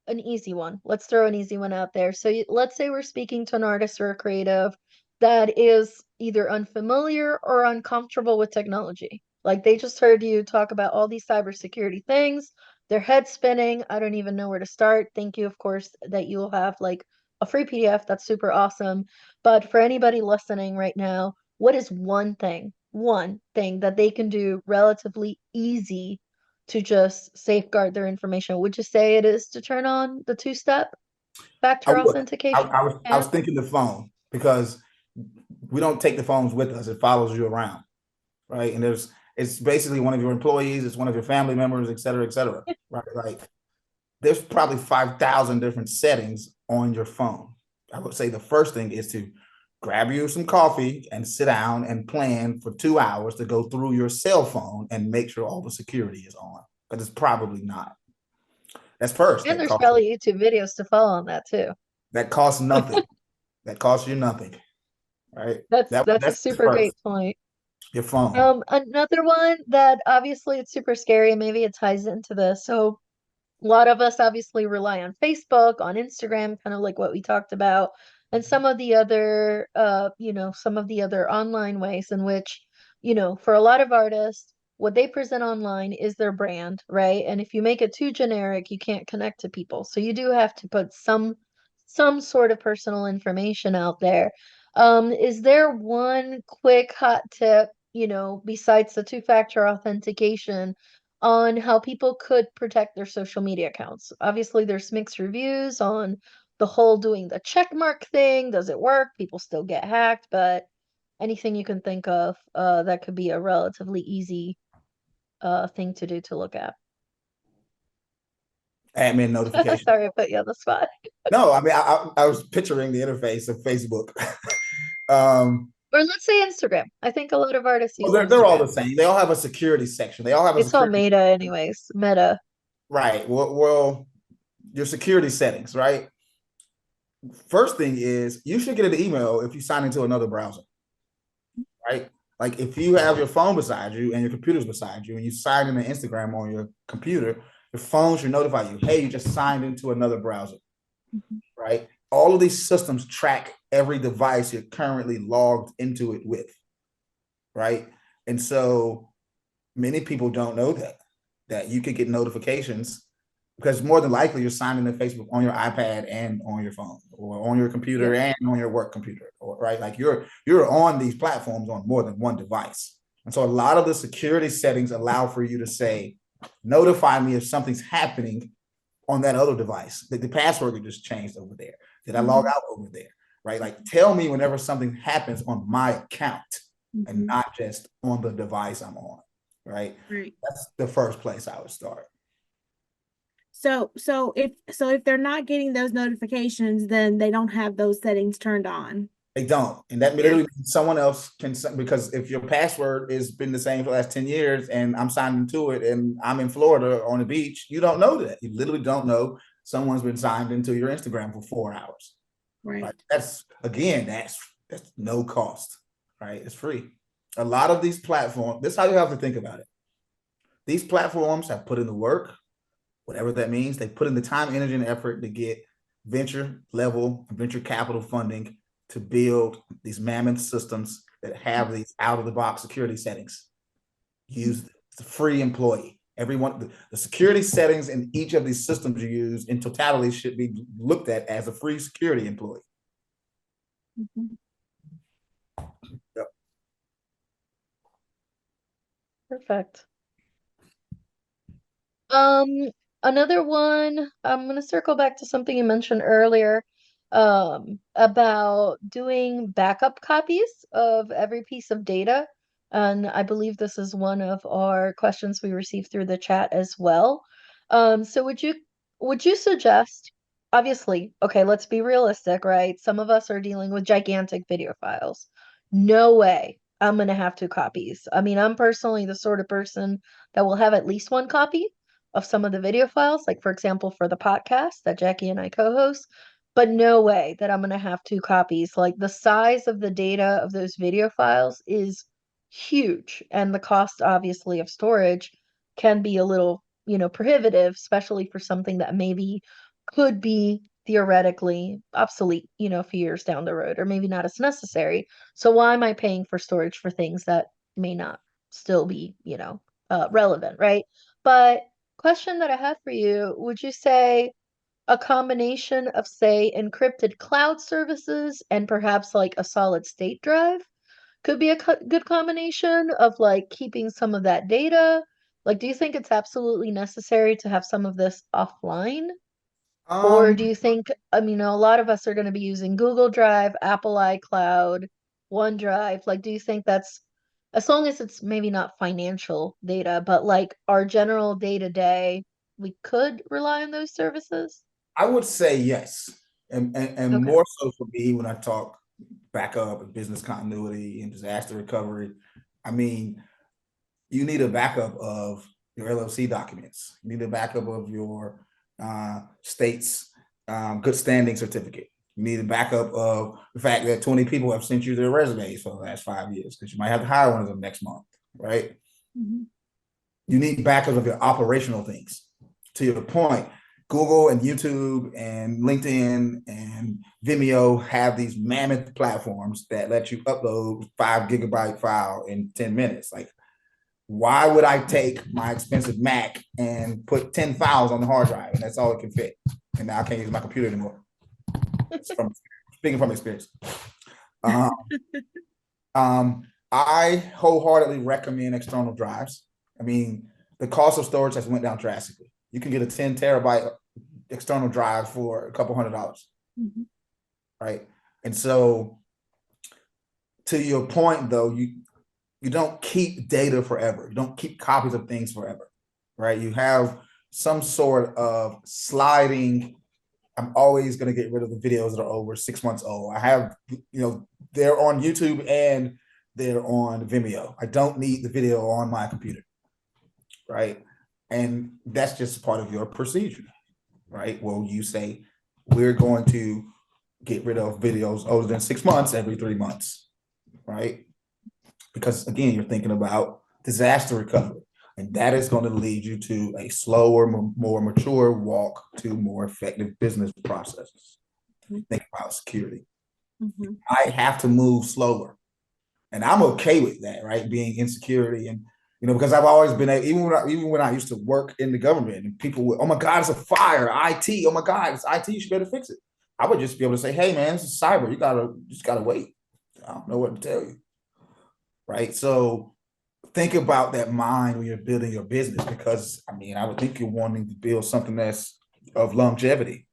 an easy one. Let's throw an easy one out there. So let's say we're speaking to an artist or a creative that is either unfamiliar or uncomfortable with technology. Like they just heard you talk about all these cybersecurity things. Their head spinning. I don't even know where to start. Thank you, of course, that you'll have like a free PDF. That's super awesome. But for anybody listening right now, what is one thing that they can do relatively easy to just safeguard their information? Would you say it is to turn on the two-step I factor would. authentication? I was thinking the phone because we don't take the phones with us. It follows you around, right? And it's basically one of your employees, it's one of your family members, et cetera, right? Like there's probably 5,000 different settings on your phone. I would say the first thing is to grab you some coffee and sit down and plan for 2 hours to go through your cell phone and make sure all the security is on, but it's probably not. That's first. And there's probably YouTube videos to follow on that too. That costs nothing. That costs you nothing, right? That's a That's super first. great point. Your phone. Another one that obviously it's super scary, and maybe it ties into this. So a lot of us obviously rely on Facebook, on Instagram, kind of like what we talked about, and some of the other online ways in which, for a lot of artists, what they present online is their brand, right? And if you make it too generic, you can't connect to people. So you do have to put some sort of personal information out there. Is there one quick hot tip, besides the two-factor authentication on how people could protect their social media accounts? Obviously, there's mixed reviews on the whole doing the check mark thing. Does it work? People still get hacked, but anything you can think of, that could be a relatively easy thing to do to look at. Admin notification. Sorry, I put you on the spot. No, I mean, I was picturing the interface of Facebook. Or let's say Instagram. I think a lot of artists use they're all the Instagram. same. They all have a security section. They all have a It's all security. Meta anyways. Meta. Right. Well, your security settings, right? First thing is you should get an email if you sign into another browser, right? Like if you have your phone beside you and your computer's beside you and you sign into Instagram on your computer, your phone should notify you, hey, you just signed into another browser, right? All of these systems track every device you're currently logged into it with, right? And so many people don't know that you could get notifications because more than likely you're signing to Facebook on your iPad and on your phone or on your computer and on your work computer, or right? Like you're on these platforms on more than one device. And so a lot of the security settings allow for you to say, notify me if something's happening on that other device. The password you just changed over there. Did I log out over there? Right? Like tell me whenever something happens on my account and not just on the device I'm on. Right? That's the first place I would start. So if they're not getting those notifications, then they don't have those settings turned on. They don't, and that literally means someone else can, because if your password has been the same for the last 10 years and I'm signed into it and I'm in Florida on the beach, you don't know that. You literally don't know someone's been signed into your Instagram for 4 hours. Right. That's no cost, right? It's free. A lot of these platforms, this is how you have to think about it. These platforms have put in the work, whatever that means. They put in the time, energy, and effort to get venture capital funding to build these mammoth systems that have these out-of-the-box security settings. Use the free employee. Everyone, the security settings in each of these systems you use in totality should be looked at as a free security employee. Yep. Perfect. Another one, I'm gonna circle back to something you mentioned earlier, about doing backup copies of every piece of data. And I believe this is one of our questions we received through the chat as well. So would you suggest, obviously, okay, let's be realistic, right? Some of us are dealing with gigantic video files. No way I'm gonna have two copies. I mean, I'm personally the sort of person that will have at least one copy of some of the video files, like for example, for the podcast that Jackie and I co-host, but no way that I'm gonna have two copies. Like the size of the data of those video files is huge, and the cost obviously of storage can be a little, prohibitive, especially for something that maybe could be theoretically obsolete, a few years down the road, or maybe not as necessary. So why am I paying for storage for things that may not still be, relevant, right? But question that I have for you, would you say a combination of, say, encrypted cloud services and perhaps like a solid state drive could be a good combination of like keeping some of that data? Like, do you think it's absolutely necessary to have some of this offline? Or do you think, a lot of us are going to be using Google Drive, Apple iCloud, OneDrive. Like, do you think that's, as long as it's maybe not financial data, but like our general day-to-day, we could rely on those services? I would say yes. And Okay. more so for me when I talk backup and business continuity and disaster recovery. I mean, you need a backup of your LLC documents. You need a backup of your state's good standing certificate. You need a backup of the fact that 20 people have sent you their resumes for the last 5 years because you might have to hire one of them next month, right? You need backups of your operational things. To your point, Google and YouTube and LinkedIn and Vimeo have these mammoth platforms that let you upload 5 gigabyte file in 10 minutes. Like, why would I take my expensive Mac and put 10 files on the hard drive and that's all it can fit? And now I can't use my computer anymore. Speaking from experience. Um, I wholeheartedly recommend external drives. I mean, the cost of storage has went down drastically. You can get a 10 terabyte external drive for a couple $100, Mhm. right? And so, to your point, though, you don't keep data forever. You don't keep copies of things forever, right? You have some sort of sliding. I'm always going to get rid of the videos that are over 6 months old. I have, they're on YouTube and they're on Vimeo. I don't need the video on my computer, right? And that's just part of your procedure, right? Well, you say, we're going to get rid of videos older than 6 months every 3 months, right? Because again, you're thinking about disaster recovery, and that is going to lead you to a slower, more mature walk to more effective business processes. Think about security. Mhm. I have to move slower, and I'm okay with that, right? Being in security, and because I've always been even when I used to work in the government, and people would, oh my God, it's a fire, IT, oh my God, it's IT, you should better fix it. I would just be able to say, hey man, this is cyber, just gotta wait. I don't know what to tell you, right? So think about that mind when you're building your business, because I mean, I would think you're wanting to build something that's of longevity,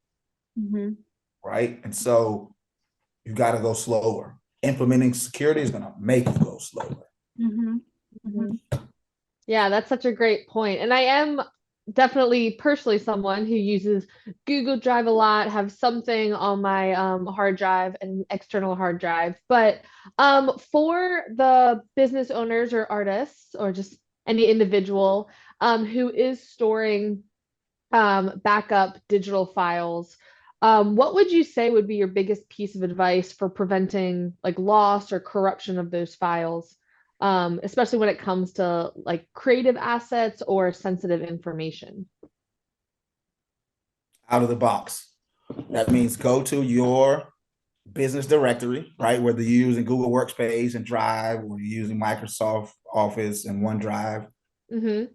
Mhm. right? And so you got to go slower. Implementing security is going to make you go slower. Mhm. Mhm. Yeah, that's such a great point. And I am definitely personally someone who uses Google Drive a lot, have something on my hard drive and external hard drive. But for the business owners or artists or just any individual who is storing backup digital files, what would you say would be your biggest piece of advice for preventing like loss or corruption of those files, especially when it comes to like creative assets or sensitive information? Out of the box. That means go to your business directory, right? Whether you're using Google Workspace and Drive, or you're using Microsoft Office and OneDrive. Mm-hmm.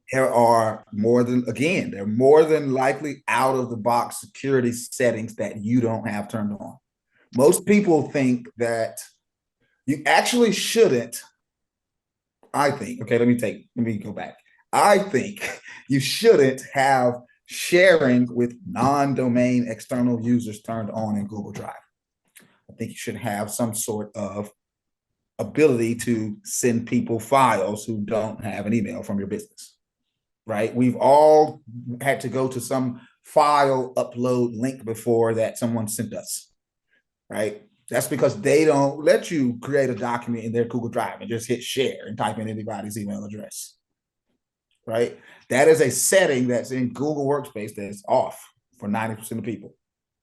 They're more than likely out of the box security settings that you don't have turned on. Most people think that you actually shouldn't. I think, okay, let me go back. I think you shouldn't have sharing with non-domain external users turned on in Google Drive. I think you should have some sort of ability to send people files who don't have an email from your business, right? We've all had to go to some file upload link before that someone sent us, right? That's because they don't let you create a document in their Google Drive and just hit share and type in anybody's email address, right? That is a setting that's in Google Workspace that's off for 90% of people,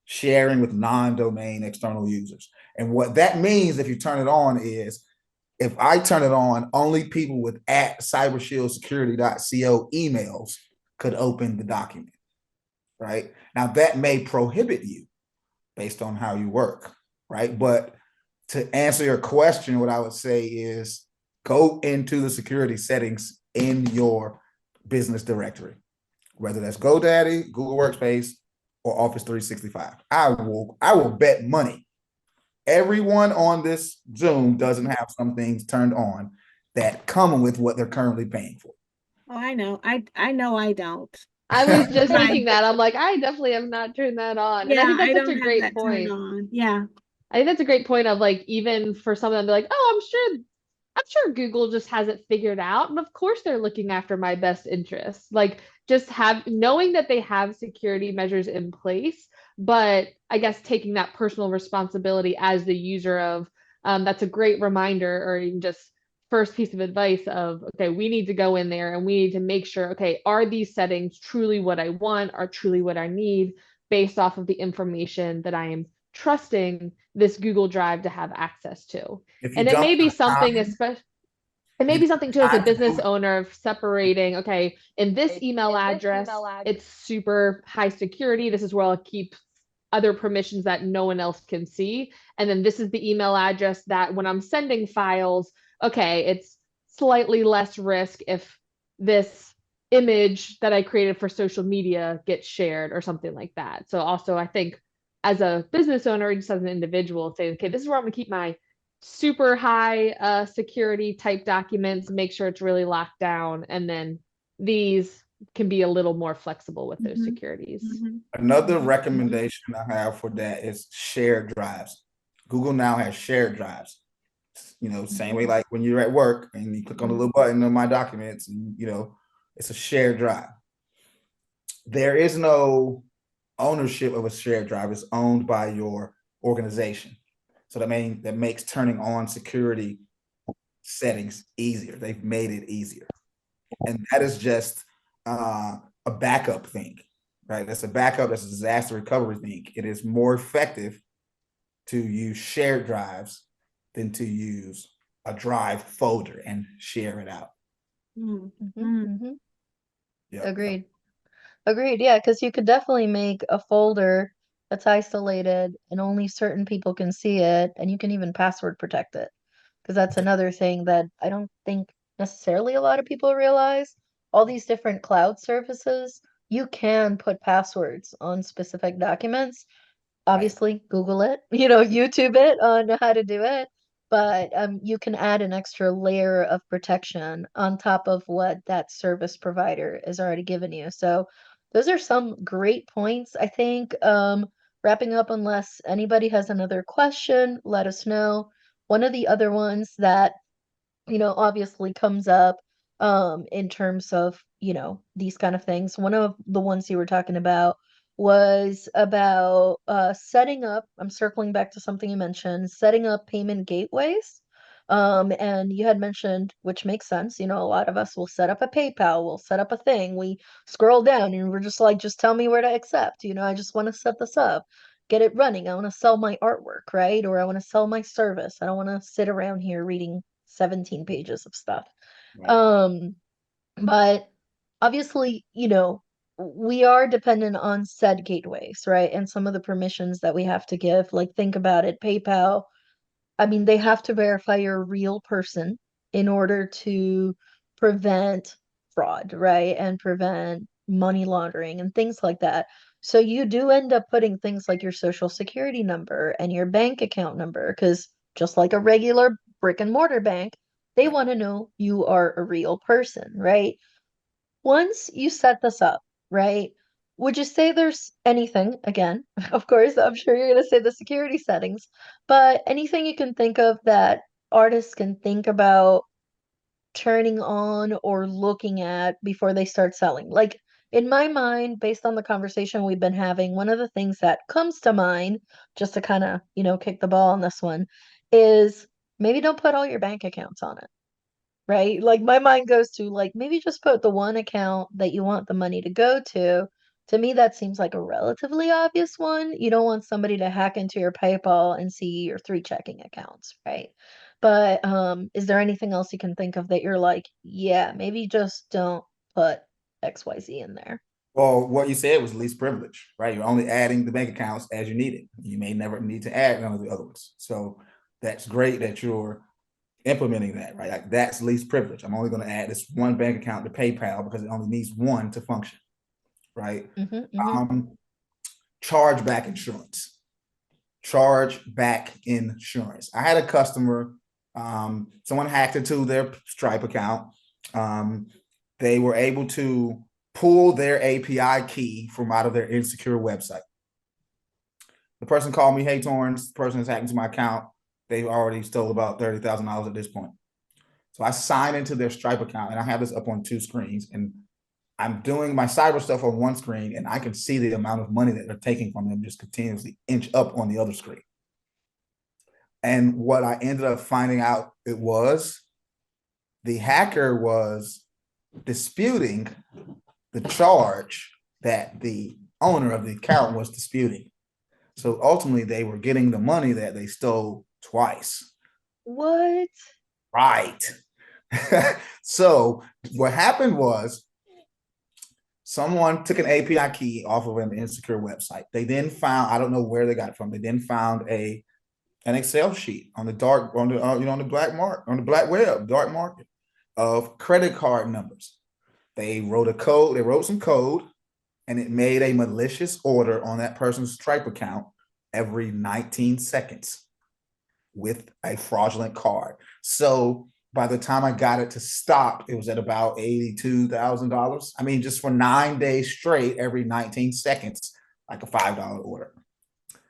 sharing with non-domain external users. And what that means, if you turn it on, is if I turn it on, only people with at cybershieldSecurity.co emails could open the document, right? Now that may prohibit you based on how you work, right? But to answer your question, what I would say is go into the security settings in your business directory, whether that's GoDaddy, Google Workspace, or Office 365. I will bet money everyone on this Zoom doesn't have some things turned on that come with what they're currently paying for. Oh, I know I don't. I was just Right. thinking that. I'm like, I definitely have not turned that on. And I Yeah, think that's I such don't a have great that turned point. on. Yeah. I think that's a great point of like, even for some of them, they're like, oh, I'm sure Google just has it figured out. And of course they're looking after my best interests. Like just have knowing that they have security measures in place, but I guess taking that personal responsibility as the user of that's a great reminder or even just first piece of advice of okay, we need to go in there and we need to make sure, okay, are these settings truly what I want, are truly what I need based off of the information that I am trusting this Google Drive to have access to. If you And it don't may be have something, time, especially, it if may you be don't something too as a have time to business go, owner of separating, okay, in this email address, it's super high security. This is where I'll keep other permissions that no one else can see. And then this is the email address that when I'm sending files, okay, it's slightly less risk if this image that I created for social media gets shared or something like that. So also I think as a business owner, just as an individual, saying, okay, this is where I'm gonna keep my super high security type documents, make sure it's really locked down, and then these can be a little more flexible with those securities. Another recommendation I have for that is shared drives. Google now has shared drives. You know, same way like when you're at work and you click on the little button on My Documents, and you know, it's a shared drive. There is no ownership of a shared drive. It's owned by your organization. So that makes turning on security settings easier. They've made it easier. And that is just a backup thing, right? That's a backup, that's a disaster recovery thing. It is more effective to use shared drives than to use a drive folder and share it out. Yeah. Agreed. Agreed. Yeah, because you could definitely make a folder that's isolated and only certain people can see it, and you can even password protect it. Because that's another thing that I don't think necessarily a lot of people realize. All these different cloud services, you can put passwords on specific documents. Obviously, Google it, YouTube it on how to do it. But you can add an extra layer of protection on top of what that service provider is already given you. So those are some great points, I think. Wrapping up, unless anybody has another question, let us know. One of the other ones that obviously comes up in terms of, these kind of things. One of the ones you were talking about was about setting up, I'm circling back to something you mentioned, setting up payment gateways. And you had mentioned, which makes sense, a lot of us will set up a PayPal, we'll set up a thing, we scroll down and we're just like, just tell me where to accept, I just want to set this up, get it running. I want to sell my artwork, right? Or I want to sell my service. I don't want to sit around here reading 17 pages of stuff. Right. But obviously, we are dependent on said gateways, right? And some of the permissions that we have to give, like think about it, PayPal, I mean, they have to verify you're a real person in order to prevent fraud, right? And prevent money laundering and things like that. So you do end up putting things like your social security number and your bank account number, because just like a regular brick and mortar bank, they want to know you are a real person, right? Once you set this up, right? Would you say there's anything, again, of course, I'm sure you're going to say the security settings, but anything you can think of that artists can think about turning on or looking at before they start selling? Like, in my mind, based on the conversation we've been having, one of the things that comes to mind, just to kind of, kick the ball on this one, is maybe don't put all your bank accounts on it, right? Like my mind goes to like maybe just put the one account that you want the money to go to. To me, that seems like a relatively obvious one. You don't want somebody to hack into your PayPal and see your 3 checking accounts, right? But is there anything else you can think of that you're like, yeah, maybe just don't put XYZ in there? Well, what you said was least privilege, right? You're only adding the bank accounts as you need it. You may never need to add none of the other ones. So that's great that you're implementing that, right? Like that's least privilege. I'm only going to add this one bank account to PayPal because it only needs one to function, right? Chargeback insurance. Chargeback insurance. I had a customer, someone hacked into their Stripe account. They were able to pull their API key from out of their insecure website. The person called me, hey, Torrence, the person is hacking to my account. They've already stole about $30,000 at this point. So I sign into their Stripe account, and I have this up on 2 screens, and I'm doing my cyber stuff on one screen, and I can see the amount of money that they're taking from them just continuously inch up on the other screen. And what I ended up finding out it was the hacker was disputing the charge that the owner of the account was disputing. So ultimately, they were getting the money that they stole twice. What? Right. So what happened was someone took an API key off of an insecure website. They then found, I don't know where they got it from. They then found an Excel sheet on the on the black web, dark market of credit card numbers. They wrote some code, and it made a malicious order on that person's Stripe account every 19 seconds. with a fraudulent card. So by the time I got it to stop, it was at about $82,000. I mean, just for 9 days straight, every 19 seconds, like a $5 order.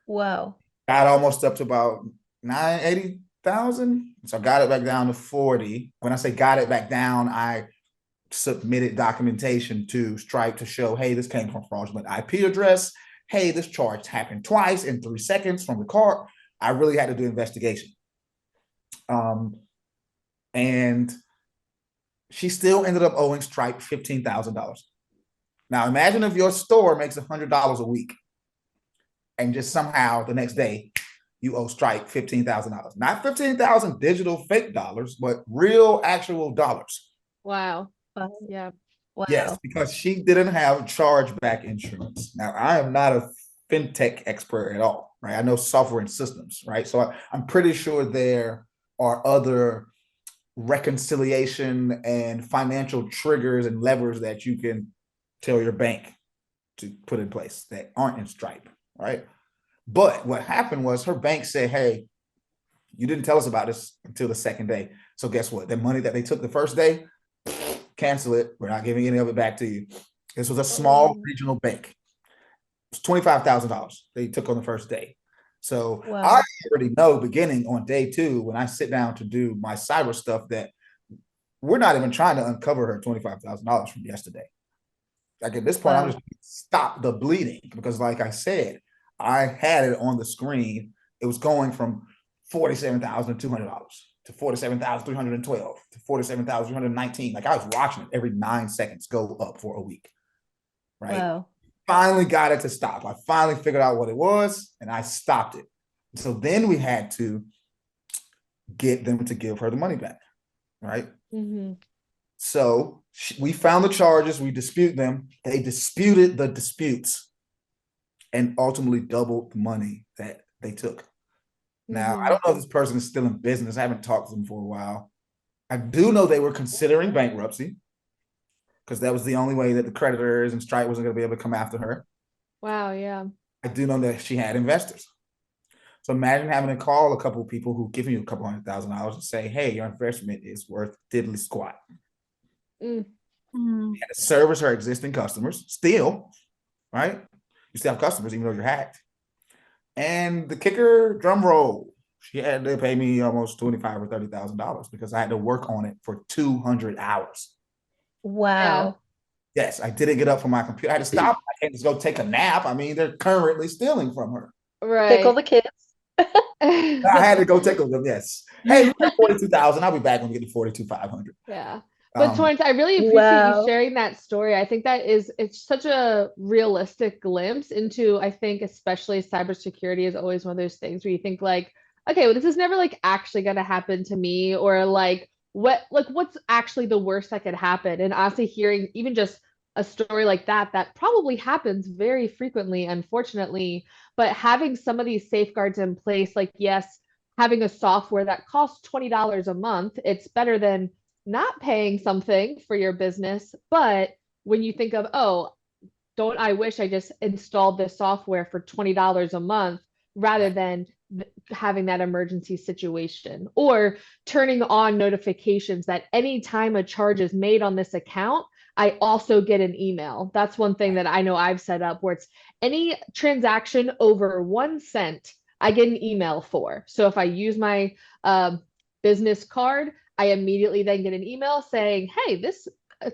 Wow. Got almost up to about 80,000. So I got it back down to 40. When I say got it back down, I submitted documentation to Stripe to show, hey, this came from fraudulent IP address. Hey, this charge happened twice in 3 seconds from the card. I really had to do investigation. And she still ended up owing Stripe $15,000. Now imagine if your store makes $100 a week and just somehow the next day you owe Stripe $15,000. Not 15,000 digital fake dollars, but real actual dollars. Wow. Wow. Yeah. Wow. Yes, because she didn't have chargeback insurance. Now, I am not a fintech expert at all, right? I know software and systems, right? So I'm pretty sure there are other reconciliation and financial triggers and levers that you can tell your bank to put in place that aren't in Stripe, right? But what happened was her bank said, hey, you didn't tell us about this until the second day. So guess what? The money that they took the first day, cancel it. We're not giving any of it back to you. This was a small regional bank. It was $25,000 they took on the first day. So Wow. I already know beginning on day 2, when I sit down to do my cyber stuff, that we're not even trying to uncover her $25,000 from yesterday. Like at this point, I'm just stop the bleeding, because like I said, I had it on the screen. It was going from $47,200 to $47,312 to $47,319. Like I was watching it every 9 seconds go up for a week. Right. Wow. Finally got it to stop. I finally figured out what it was and I stopped it. So then we had to get them to give her the money back. Right. Mm-hmm. So we found the charges, we dispute them. They disputed the disputes and ultimately doubled the money that they took. Now, I don't know if this person is still in business. I haven't talked to them for a while. I do know they were considering bankruptcy because that was the only way that the creditors and Stripe wasn't going to be able to come after her. Wow, yeah. I do know that she had investors. So imagine having to call a couple of people who give you a couple $100,000 and say, hey, your investment is worth diddly squat. Mm. You had to service her existing customers still, right? You still have customers even though you're hacked. And the kicker, drum roll, she had to pay me almost $25,000 or $30,000 because I had to work on it for 200 hours. Wow. Yes, I didn't get up from my computer. I had to stop. I can't just go take a nap. I mean, they're currently stealing from her. Right. Tickle the kids. I had to go tickle them. Yes. Hey, 42,000. I'll be back when we get to 42,500. Yeah. But Torrence, I really appreciate Wow. you sharing that story. I think that it's such a realistic glimpse into, I think, especially cybersecurity is always one of those things where you think like, okay, well, this is never like actually going to happen to me, or like what's actually the worst that could happen. And honestly, hearing even just a story like that probably happens very frequently, unfortunately, but having some of these safeguards in place, like, yes, having a software that costs $20 a month, it's better than not paying something for your business. But when you think of, oh, don't I wish I just installed this software for $20 a month rather than having that emergency situation, or turning on notifications that anytime a charge is made on this account, I also get an email. That's one thing that I know I've set up where it's any transaction over 1 cent, I get an email for. So if I use my business card, I immediately then get an email saying, hey, this, I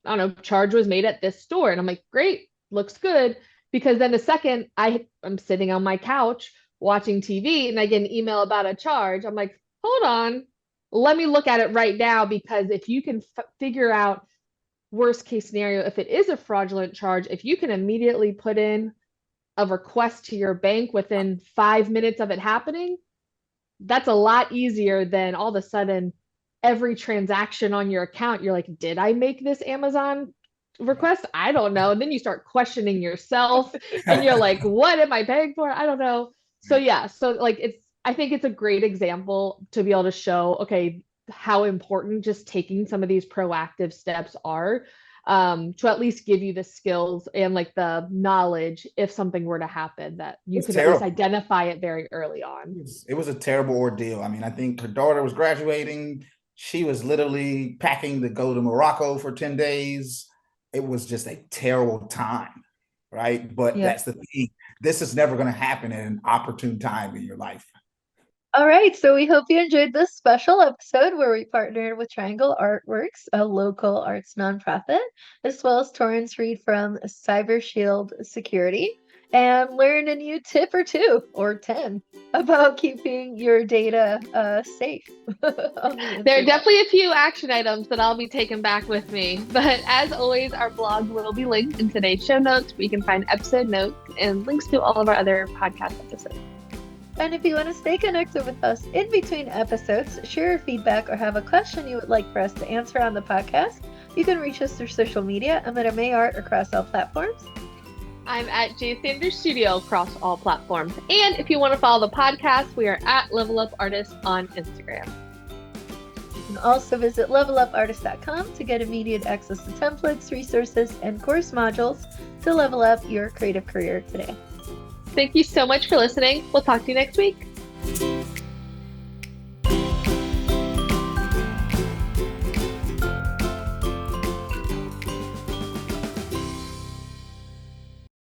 don't know, charge was made at this store. And I'm like, great, looks good. Because then the second I'm sitting on my couch watching TV and I get an email about a charge, I'm like, hold on, let me look at it right now. Because if you can figure out worst case scenario, if it is a fraudulent charge, if you can immediately put in a request to your bank within 5 minutes of it happening, that's a lot easier than all of a sudden every transaction on your account, you're like, did I make this Amazon request? I don't know. And then you start questioning yourself and you're like, what am I paying for? I don't know. So yeah, so like I think it's a great example to be able to show, okay, how important just taking some of these proactive steps are. to at least give you the skills and like the knowledge if something were to happen, that you It's could at least terrible. identify it very early on. It was a terrible ordeal. I mean, I think her daughter was graduating. She was literally packing to go to Morocco for 10 days. It was just a terrible time, right? But Yeah. that's the thing. This is never going to happen at an opportune time in your life. All right, so we hope you enjoyed this special episode where we partnered with Triangle Artworks, a local arts nonprofit, as well as Torrence Reed from Cybersecurity, and learned a new tip or two or 10 about keeping your data safe. On the There are internet. definitely a few action items that I'll be taking back with me. But as always, our blog will be linked in today's show notes, where you can find episode notes and links to all of our other podcast episodes. And if you want to stay connected with us in between episodes, share your feedback, or have a question you would like for us to answer on the podcast, you can reach us through social media. I'm at Mayart across all platforms. I'm at J Sanders Studio across all platforms. And if you want to follow the podcast, we are at Level Up Artists on Instagram. You can also visit levelupartist.com to get immediate access to templates, resources, and course modules to level up your creative career today. Thank you so much for listening. We'll talk to you next week.